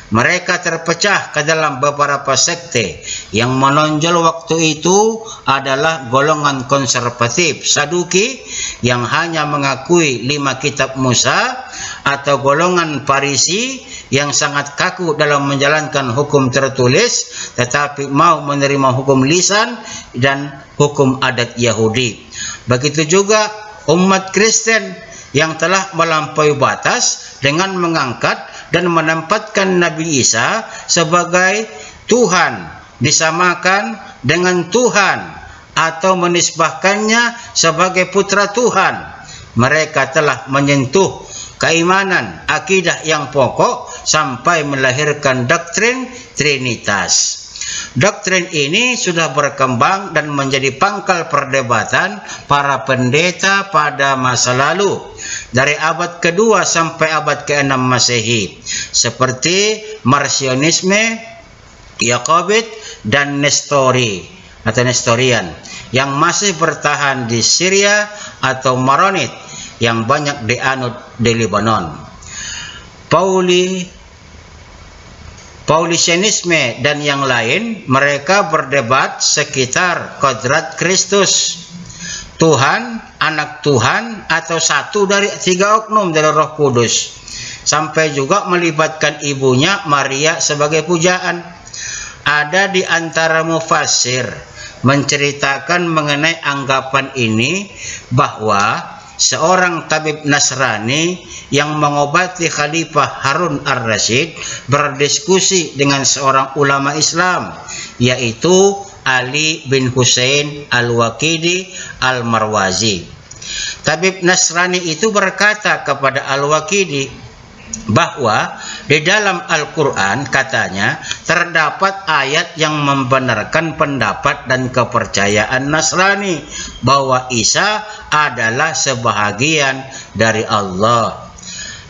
Speaker 3: Mereka terpecah ke dalam beberapa sekte. Yang menonjol waktu itu adalah golongan konservatif Saduki yang hanya mengakui 5 kitab Musa, atau golongan Farisi yang sangat kaku dalam menjalankan hukum tertulis tetapi mau menerima hukum lisan dan hukum adat Yahudi. Begitu juga umat Kristen yang telah melampaui batas dengan mengangkat dan menempatkan Nabi Isa sebagai Tuhan, disamakan dengan Tuhan, atau menisbahkannya sebagai putra Tuhan. Mereka telah menyentuh keimanan, akidah yang pokok sampai melahirkan doktrin Trinitas. Doktrin ini sudah berkembang dan menjadi pangkal perdebatan para pendeta pada masa lalu, dari abad ke-2 sampai abad ke-6 Masehi, seperti Marcionisme, Yakobit, dan Nestorian yang masih bertahan di Syria, atau Maronit yang banyak dianut di Lebanon. Paulisianisme dan yang lain, mereka berdebat sekitar kodrat Kristus, Tuhan, anak Tuhan, atau satu dari 3 oknum dari Roh Kudus, sampai juga melibatkan ibunya Maria sebagai pujaan. Ada di antara mufassir menceritakan mengenai anggapan ini bahwa seorang tabib Nasrani yang mengobati Khalifah Harun ar-Rasyid berdiskusi dengan seorang ulama Islam, yaitu Ali bin Husain al-Waqidi al-Marwazi. Tabib Nasrani itu berkata kepada al-Waqidi bahwa di dalam Al-Quran, katanya, terdapat ayat yang membenarkan pendapat dan kepercayaan Nasrani bahwa Isa adalah sebahagian dari Allah.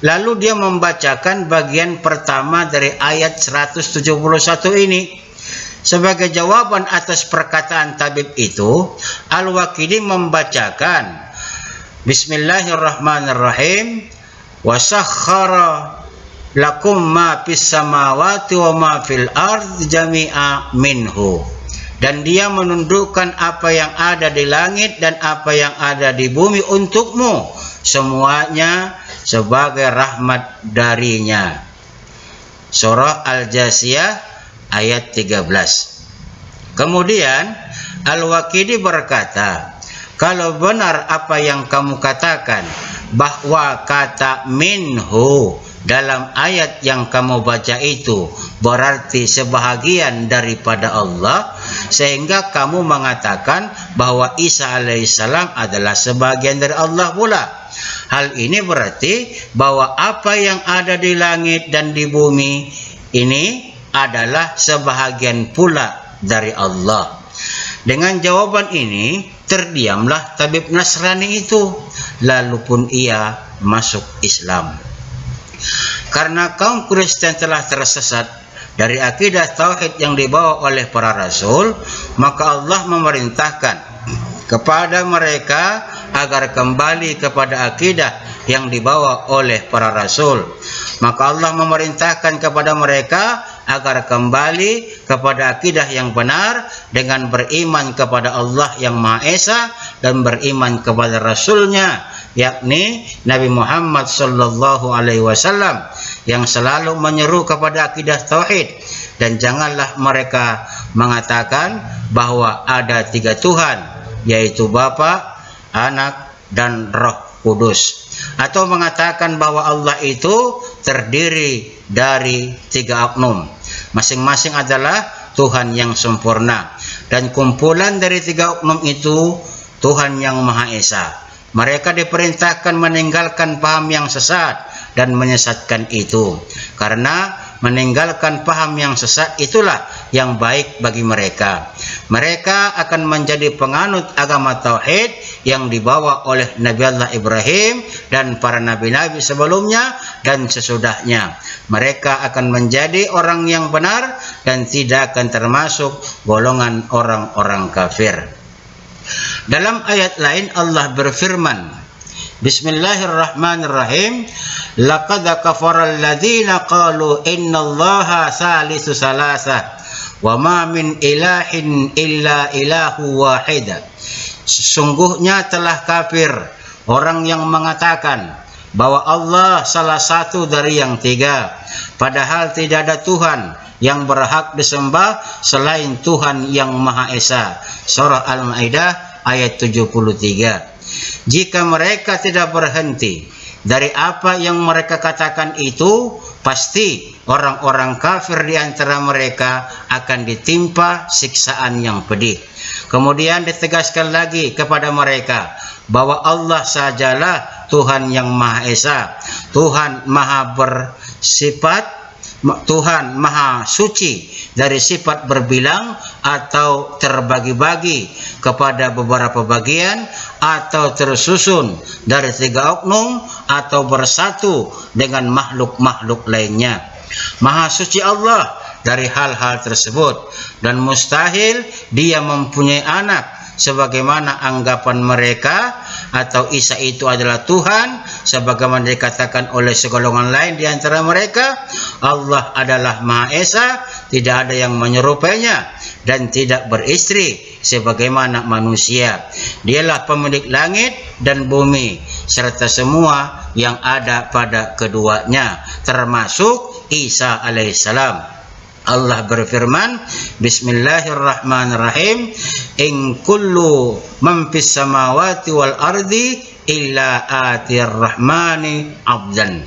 Speaker 3: Lalu dia membacakan bagian pertama dari ayat 171 ini. Sebagai jawaban atas perkataan tabib itu, Al-Waqidi membacakan Bismillahirrahmanirrahim, wasakhara lakum ma fis samawati wa ma fil ard jami'a minhu. Dan dia menundukkan apa yang ada di langit dan apa yang ada di bumi untukmu, semuanya sebagai rahmat darinya. Surah Al-Jasiyah ayat 13. Kemudian Al-Waqidi berkata, kalau benar apa yang kamu katakan, bahwa kata minhu dalam ayat yang kamu baca itu berarti sebahagian daripada Allah, sehingga kamu mengatakan bahwa Isa alaihissalam adalah sebahagian dari Allah pula. Hal ini berarti bahwa apa yang ada di langit dan di bumi ini adalah sebahagian pula dari Allah. Dengan jawaban ini, terdiamlah tabib Nasrani itu, lalu pun ia masuk Islam. Karena kaum Kristen telah tersesat dari akidah tauhid yang dibawa oleh para rasul, maka Allah memerintahkan kepada mereka agar kembali kepada akidah yang dibawa oleh para rasul. Maka Allah memerintahkan kepada mereka agar kembali kepada akidah yang benar dengan beriman kepada Allah yang Maha Esa dan beriman kepada Rasulnya, yakni Nabi Muhammad sallallahu alaihi wasallam, yang selalu menyeru kepada akidah tauhid. Dan janganlah mereka mengatakan bahwa ada 3 Tuhan, yaitu Bapa, Anak, dan Roh Kudus. Atau mengatakan bahwa Allah itu terdiri dari 3 oknum. Masing-masing adalah Tuhan yang sempurna. Dan kumpulan dari 3 oknum itu Tuhan yang Maha Esa. Mereka diperintahkan meninggalkan paham yang sesat dan menyesatkan itu. Karena meninggalkan paham yang sesat itulah yang baik bagi mereka. Mereka akan menjadi penganut agama tauhid yang dibawa oleh Nabi Allah Ibrahim dan para nabi-nabi sebelumnya dan sesudahnya. Mereka akan menjadi orang yang benar dan tidak akan termasuk golongan orang-orang kafir. Dalam ayat lain Allah berfirman, Bismillahirrahmanirrahim, laqad kafara alladziina qalu innallaha salisu salasa wa ma min ilahin illa ilahu wahid. Sesungguhnya telah kafir orang yang mengatakan bahwa Allah salah satu dari yang 3, padahal tidak ada Tuhan yang berhak disembah selain Tuhan yang Maha Esa. Surah Al-Maidah ayat 73. Jika mereka tidak berhenti dari apa yang mereka katakan itu, pasti orang-orang kafir di antara mereka akan ditimpa siksaan yang pedih. Kemudian ditegaskan lagi kepada mereka bahwa Allah sajalah Tuhan yang Maha Esa, Tuhan Maha bersifat, Tuhan Maha Suci dari sifat berbilang atau terbagi-bagi kepada beberapa bagian atau tersusun dari 3 oknum atau bersatu dengan makhluk-makhluk lainnya. Maha Suci Allah dari hal-hal tersebut dan mustahil Dia mempunyai anak sebagaimana anggapan mereka, atau Isa itu adalah Tuhan sebagaimana dikatakan oleh segolongan lain di antara mereka. Allah adalah Maha Esa, tidak ada yang menyerupainya dan tidak beristri sebagaimana manusia. Dialah pemilik langit dan bumi serta semua yang ada pada keduanya, termasuk Isa alaihissalam. Allah berfirman, Bismillahirrahmanirrahim, in kullu man fis samawati wal ardi illa atir rahmani abdan.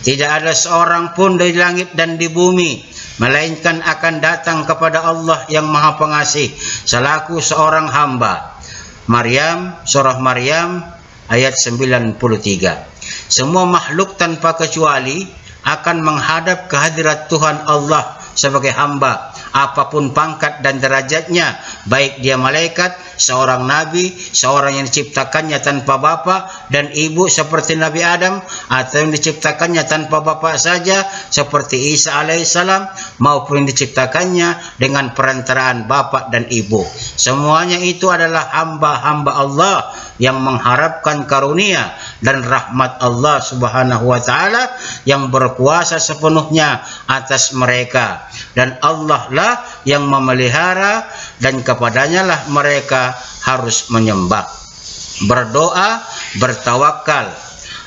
Speaker 3: Tidak ada seorang pun di langit dan di bumi melainkan akan datang kepada Allah yang Maha Pengasih selaku seorang hamba. Maryam, surah Maryam ayat 93. Semua makhluk tanpa kecuali akan menghadap kehadirat Tuhan Allah sebagai hamba, apapun pangkat dan derajatnya, baik dia malaikat, seorang nabi, seorang yang diciptakannya tanpa bapa dan ibu seperti Nabi Adam, atau yang diciptakannya tanpa bapa saja seperti Isa alaihissalam, maupun yang diciptakannya dengan perantaraan bapa dan ibu. Semuanya itu adalah hamba-hamba Allah yang mengharapkan karunia dan rahmat Allah Subhanahu wa taala yang berkuasa sepenuhnya atas mereka, dan Allah lah yang memelihara dan kepadanya lah mereka harus menyembah, berdoa, bertawakal.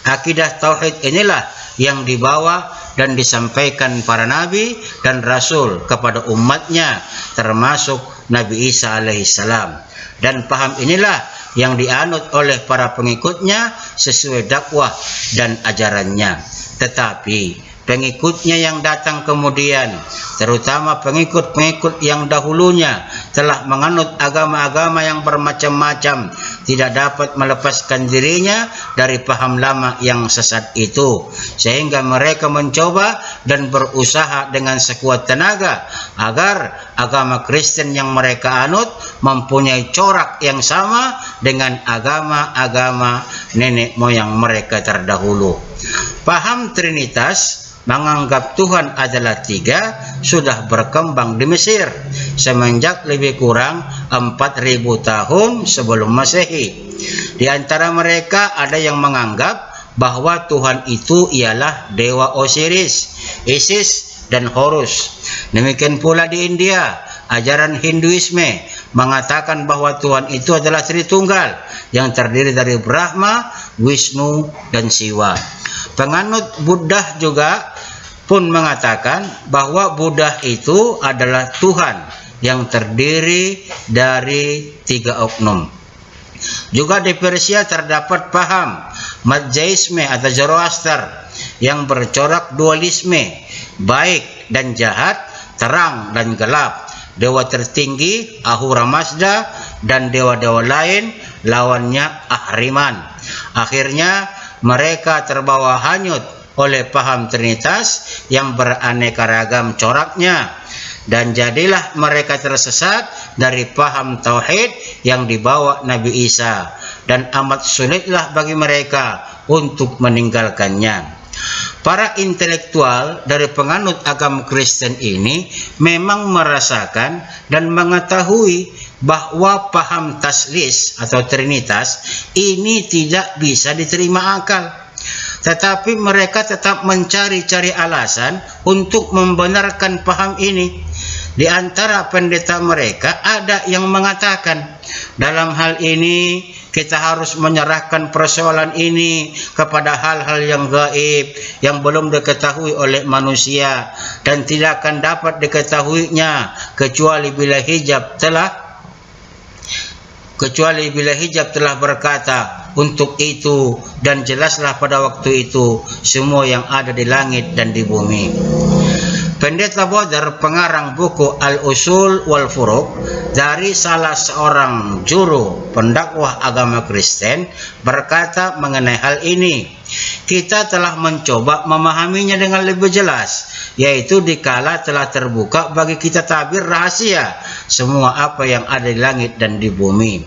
Speaker 3: Akidah tauhid inilah yang dibawa dan disampaikan para nabi dan rasul kepada umatnya, termasuk Nabi Isa alaihissalam. Dan paham inilah yang dianut oleh para pengikutnya sesuai dakwah dan ajarannya. Tetapi pengikutnya yang datang kemudian, terutama pengikut-pengikut yang dahulunya telah menganut agama-agama yang bermacam-macam, tidak dapat melepaskan dirinya dari paham lama yang sesat itu, sehingga mereka mencoba dan berusaha dengan sekuat tenaga agar agama Kristen yang mereka anut mempunyai corak yang sama dengan agama-agama nenek moyang mereka terdahulu. Paham Trinitas menganggap Tuhan adalah 3 sudah berkembang di Mesir semenjak lebih kurang 4.000 tahun sebelum Masehi. Di antara mereka ada yang menganggap bahwa Tuhan itu ialah dewa Osiris, Isis, dan Horus. Demikian pula di India, ajaran Hinduisme mengatakan bahwa Tuhan itu adalah Tritunggal yang terdiri dari Brahma, Wisnu, dan Siwa. Penganut Buddha juga pun mengatakan bahwa Buddha itu adalah Tuhan yang terdiri dari 3 oknum. Juga di Persia terdapat paham Madjaisme atau Zoroaster yang bercorak dualisme, baik dan jahat, terang dan gelap, dewa tertinggi Ahura Mazda dan dewa-dewa lain lawannya Ahriman. Akhirnya mereka terbawa hanyut oleh paham Trinitas yang beraneka ragam coraknya, dan jadilah mereka tersesat dari paham tauhid yang dibawa Nabi Isa, dan amat sulitlah bagi mereka untuk meninggalkannya. Para intelektual dari penganut agama Kristen ini memang merasakan dan mengetahui bahwa paham taslis atau Trinitas ini tidak bisa diterima akal. Tetapi mereka tetap mencari-cari alasan untuk membenarkan paham ini. Di antara pendeta mereka ada yang mengatakan, dalam hal ini kita harus menyerahkan persoalan ini kepada hal-hal yang gaib yang belum diketahui oleh manusia dan tidak akan dapat diketahuinya kecuali bila hijab telah berkata untuk itu, dan jelaslah pada waktu itu semua yang ada di langit dan di bumi. Pendeta Bodar, pengarang buku Al-Usul wal Furuq, dari salah seorang juru pendakwah agama Kristen, berkata mengenai hal ini, kita telah mencoba memahaminya dengan lebih jelas, yaitu dikala telah terbuka bagi kita tabir rahasia semua apa yang ada di langit dan di bumi.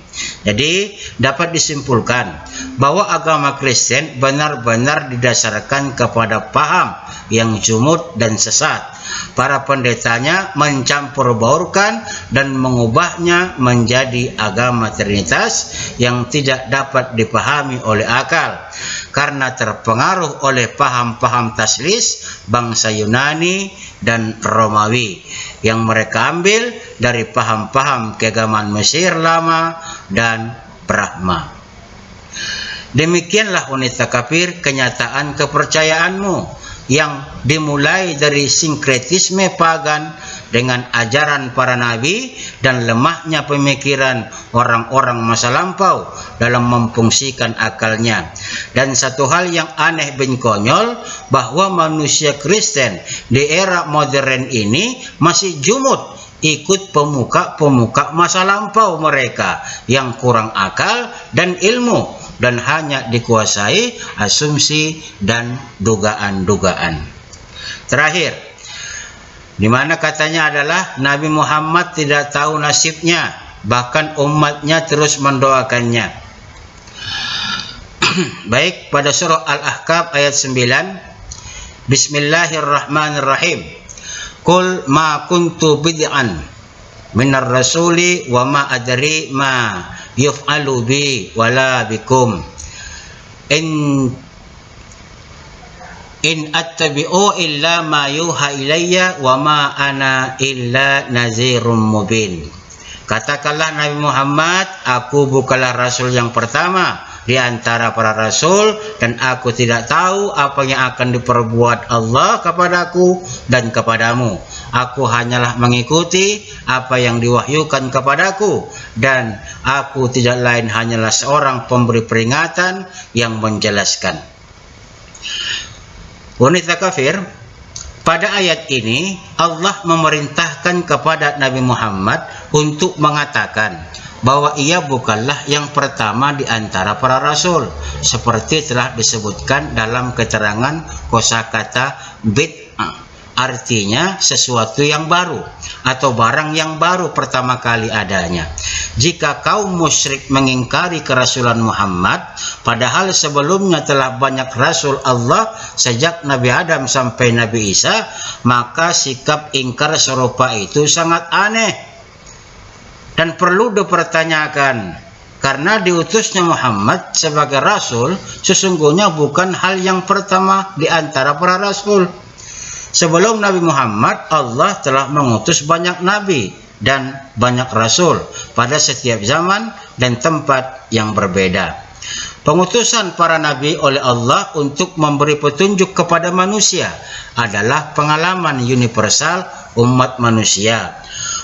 Speaker 3: Jadi dapat disimpulkan bahwa agama Kristen benar-benar didasarkan kepada paham yang jumud dan sesat. Para pendetanya mencampur baurkan dan mengubahnya menjadi agama Trinitas yang tidak dapat dipahami oleh akal, karena terpengaruh oleh paham-paham taslis bangsa Yunani dan Romawi yang mereka ambil dari paham-paham keagamaan Mesir lama dan Brahma. Demikianlah wanita kafir kenyataan kepercayaanmu yang dimulai dari sinkretisme pagan dengan ajaran para nabi dan lemahnya pemikiran orang-orang masa lampau dalam memfungsikan akalnya. Dan satu hal yang aneh dan konyol, bahwa manusia Kristen di era modern ini masih jumud ikut pemuka-pemuka masa lampau mereka yang kurang akal dan ilmu, dan hanya dikuasai asumsi dan dugaan-dugaan. Terakhir, di mana katanya adalah Nabi Muhammad tidak tahu nasibnya, bahkan umatnya terus mendoakannya. Baik, pada surah Al-Ahqaf ayat 9, Bismillahirrahmanirrahim. Qul ma kuntu bid'an minar rasuli wa ma adri ma yuf'alu bi wala bikum in attabi'u illa ma yuha ilayya wa ma ana illa nazirum mubin. Katakanlah Nabi Muhammad, aku bukanlah rasul yang pertama di antara para rasul, dan aku tidak tahu apa yang akan diperbuat Allah kepadaku dan kepadamu. Aku hanyalah mengikuti apa yang diwahyukan kepadaku, dan aku tidak lain hanyalah seorang pemberi peringatan yang menjelaskan. Wanita kafir, pada ayat ini Allah memerintahkan kepada Nabi Muhammad untuk mengatakan bahwa ia bukanlah yang pertama di antara para rasul, seperti telah disebutkan dalam keterangan kosakata bid'ah, artinya sesuatu yang baru atau barang yang baru pertama kali adanya. Jika kaum musyrik mengingkari kerasulan Muhammad, padahal sebelumnya telah banyak rasul Allah sejak Nabi Adam sampai Nabi Isa, maka sikap ingkar serupa itu sangat aneh dan perlu dipertanyakan, karena diutusnya Muhammad sebagai rasul sesungguhnya bukan hal yang pertama di antara para rasul. Sebelum Nabi Muhammad, Allah telah mengutus banyak nabi dan banyak rasul pada setiap zaman dan tempat yang berbeda. Pengutusan para nabi oleh Allah untuk memberi petunjuk kepada manusia adalah pengalaman universal umat manusia.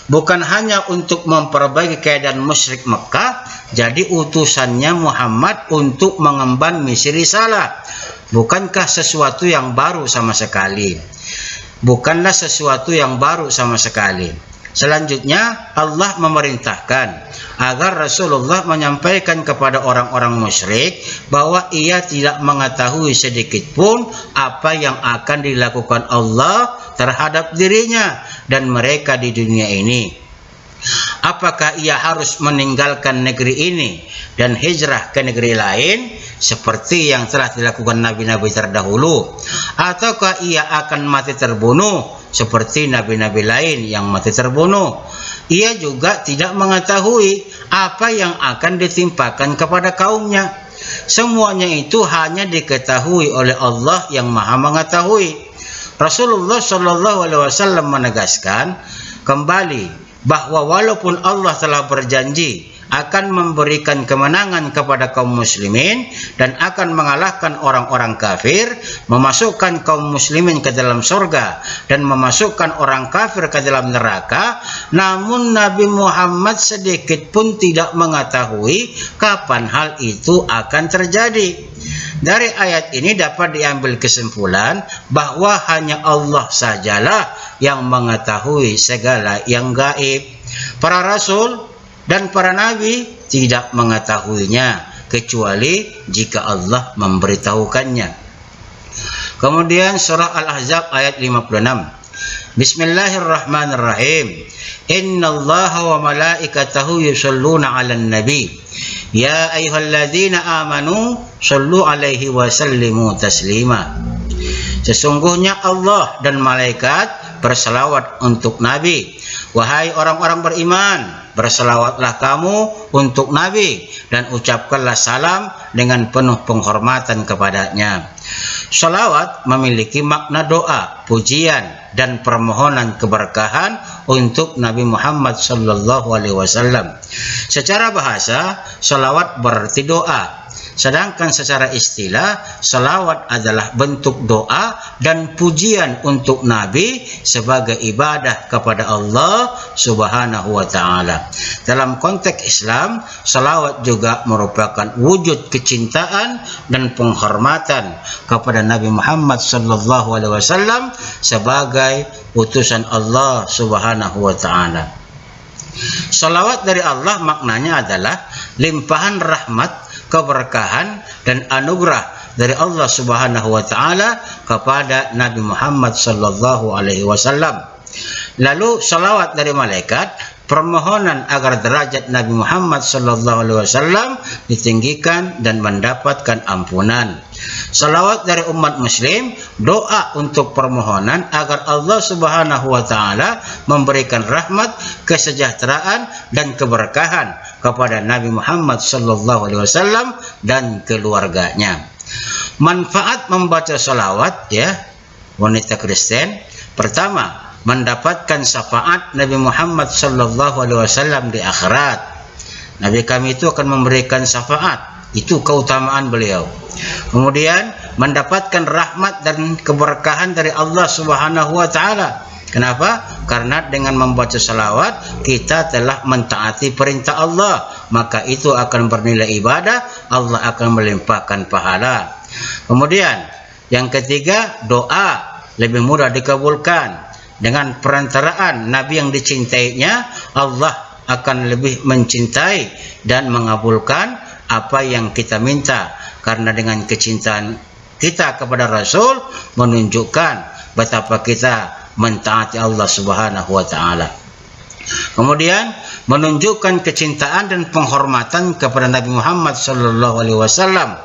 Speaker 3: bukan hanya untuk memperbaiki keadaan musyrik Mekah, jadi utusannya Muhammad untuk mengemban misi risalah. Bukankah sesuatu yang baru sama sekali? Bukanlah sesuatu yang baru sama sekali. Selanjutnya Allah memerintahkan agar Rasulullah menyampaikan kepada orang-orang musyrik bahwa ia tidak mengetahui sedikit pun apa yang akan dilakukan Allah terhadap dirinya dan mereka di dunia ini. Apakah ia harus meninggalkan negeri ini dan hijrah ke negeri lain seperti yang telah dilakukan nabi-nabi terdahulu, ataukah ia akan mati terbunuh seperti nabi-nabi lain yang mati terbunuh? Ia juga tidak mengetahui apa yang akan ditimpakan kepada kaumnya. Semuanya itu hanya diketahui oleh Allah yang Maha Mengetahui. Rasulullah SAW menegaskan kembali bahwa walaupun Allah telah berjanji akan memberikan kemenangan kepada kaum muslimin dan akan mengalahkan orang-orang kafir, memasukkan kaum muslimin ke dalam surga dan memasukkan orang kafir ke dalam neraka, namun Nabi Muhammad sedikit pun tidak mengetahui kapan hal itu akan terjadi. Dari ayat ini dapat diambil kesimpulan bahwa hanya Allah sajalah yang mengetahui segala yang gaib. Para rasul dan para nabi tidak mengetahuinya kecuali jika Allah memberitahukannya. Kemudian surah Al-Ahzab ayat 56. Bismillahirrahmanirrahim. Innallaha wa malaikatahu yusholluna 'alan nabi. Ya ayyuhalladzina amanu shallu 'alaihi wa sallimu taslima. Sesungguhnya Allah dan malaikat berselawat untuk Nabi. Wahai orang-orang beriman, berselawatlah kamu untuk Nabi dan ucapkanlah salam dengan penuh penghormatan kepadanya. Salawat memiliki makna doa, pujian dan permohonan keberkahan untuk Nabi Muhammad SAW. Secara bahasa, salawat berarti doa. Sedangkan secara istilah, salawat adalah bentuk doa dan pujian untuk Nabi sebagai ibadah kepada Allah Subhanahu wa Ta'ala. Dalam konteks Islam, salawat juga merupakan wujud kecintaan dan penghormatan kepada Nabi Muhammad SAW sebagai utusan Allah Subhanahu wa Ta'ala. Salawat dari Allah maknanya adalah limpahan rahmat, keberkahan dan anugerah dari Allah Subhanahu wa Ta'ala kepada Nabi Muhammad sallallahu alaihi wasallam. Lalu salawat dari malaikat, permohonan agar derajat Nabi Muhammad sallallahu alaihi wasallam ditinggikan dan mendapatkan ampunan. Salawat dari umat muslim, doa untuk permohonan agar Allah Subhanahu wa Ta'ala memberikan rahmat, kesejahteraan dan keberkahan kepada Nabi Muhammad sallallahu alaihi wasallam dan keluarganya. Manfaat membaca salawat, ya, wanita Kristen. Pertama, mendapatkan syafaat Nabi Muhammad sallallahu alaihi wasallam di akhirat. Nabi kami itu akan memberikan syafaat. Itu keutamaan beliau. Kemudian mendapatkan rahmat dan keberkahan dari Allah Subhanahu wa Ta'ala. Kenapa? Karena dengan membaca salawat kita telah mentaati perintah Allah, maka itu akan bernilai ibadah, Allah akan melimpahkan pahala. Kemudian yang ketiga, doa lebih mudah dikabulkan. Dengan perantaraan Nabi yang dicintainya, Allah akan lebih mencintai dan mengabulkan apa yang kita minta. Karena dengan kecintaan kita kepada Rasul menunjukkan betapa kita mentaati Allah Subhanahu wa Ta'ala. Kemudian menunjukkan kecintaan dan penghormatan kepada Nabi Muhammad sallallahu alaihi wasallam,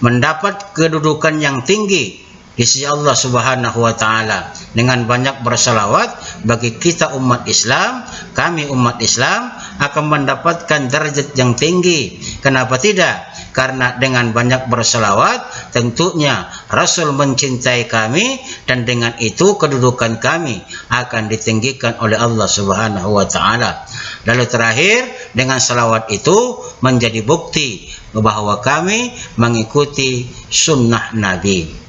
Speaker 3: mendapat kedudukan yang tinggi di sisi Allah Subhanahu wa Ta'ala dengan banyak bersalawat. Bagi kita umat Islam, kami umat Islam akan mendapatkan derajat yang tinggi. Kenapa tidak? Karena dengan banyak bersalawat tentunya Rasul mencintai kami, dan dengan itu kedudukan kami akan ditinggikan oleh Allah Subhanahu wa Ta'ala. Lalu terakhir, dengan salawat itu menjadi bukti bahwa kami mengikuti sunnah Nabi.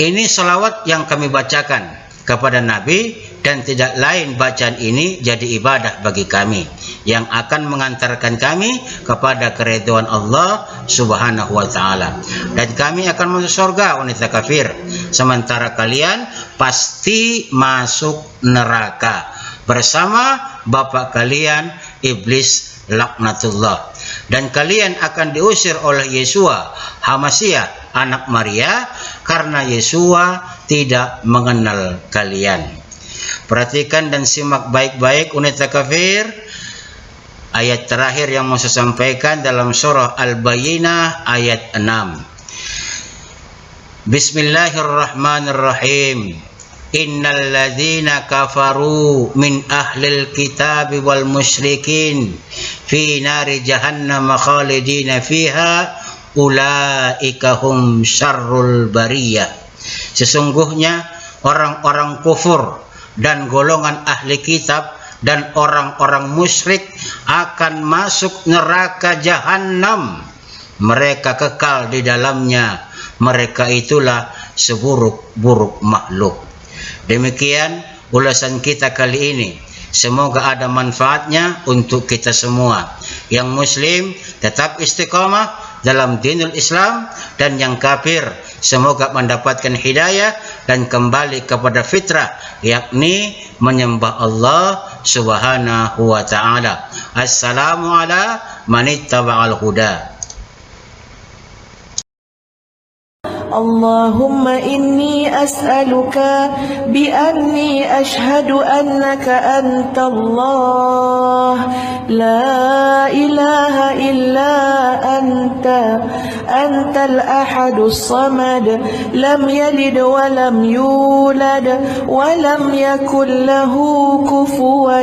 Speaker 3: Ini salawat yang kami bacakan. kepada Nabi, dan tidak lain bacaan ini jadi ibadah bagi kami yang akan mengantarkan kami kepada keridhaan Allah Subhanahu wa taala, dan kami akan masuk surga wanita kafir, sementara kalian pasti masuk neraka bersama bapak kalian iblis laknatullah, dan kalian akan diusir oleh Yesua Hamasiah anak Maria karena Yesua tidak mengenal kalian. Perhatikan dan simak baik-baik wanita kafir. Ayat terakhir yang mau saya sampaikan dalam surah Al-Bayyinah ayat 6. Bismillahirrahmanirrahim. Innal ladzina kafaru min ahlil kitab wal musyrikin fi nari jahannam khalidina fiha ulaika hum syarrul bariyah. Sesungguhnya orang-orang kufur dan golongan ahli kitab dan orang-orang musyrik akan masuk neraka jahanam. Mereka kekal di dalamnya. Mereka itulah seburuk-buruk makhluk. Demikian ulasan kita kali ini. Semoga ada manfaatnya untuk kita semua. Yang muslim tetap istiqamah dalam dinul Islam, dan yang kafir semoga mendapatkan hidayah dan kembali kepada fitrah, yakni menyembah Allah Subhanahu wa taala. Assalamu ala man ittaba'al huda.
Speaker 4: اللهم إني أسألك بأني أشهد أنك أنت الله لا إله إلا أنت الأحد الصمد لم يلد ولم يولد ولم يكن له كفوا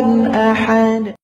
Speaker 4: أحد.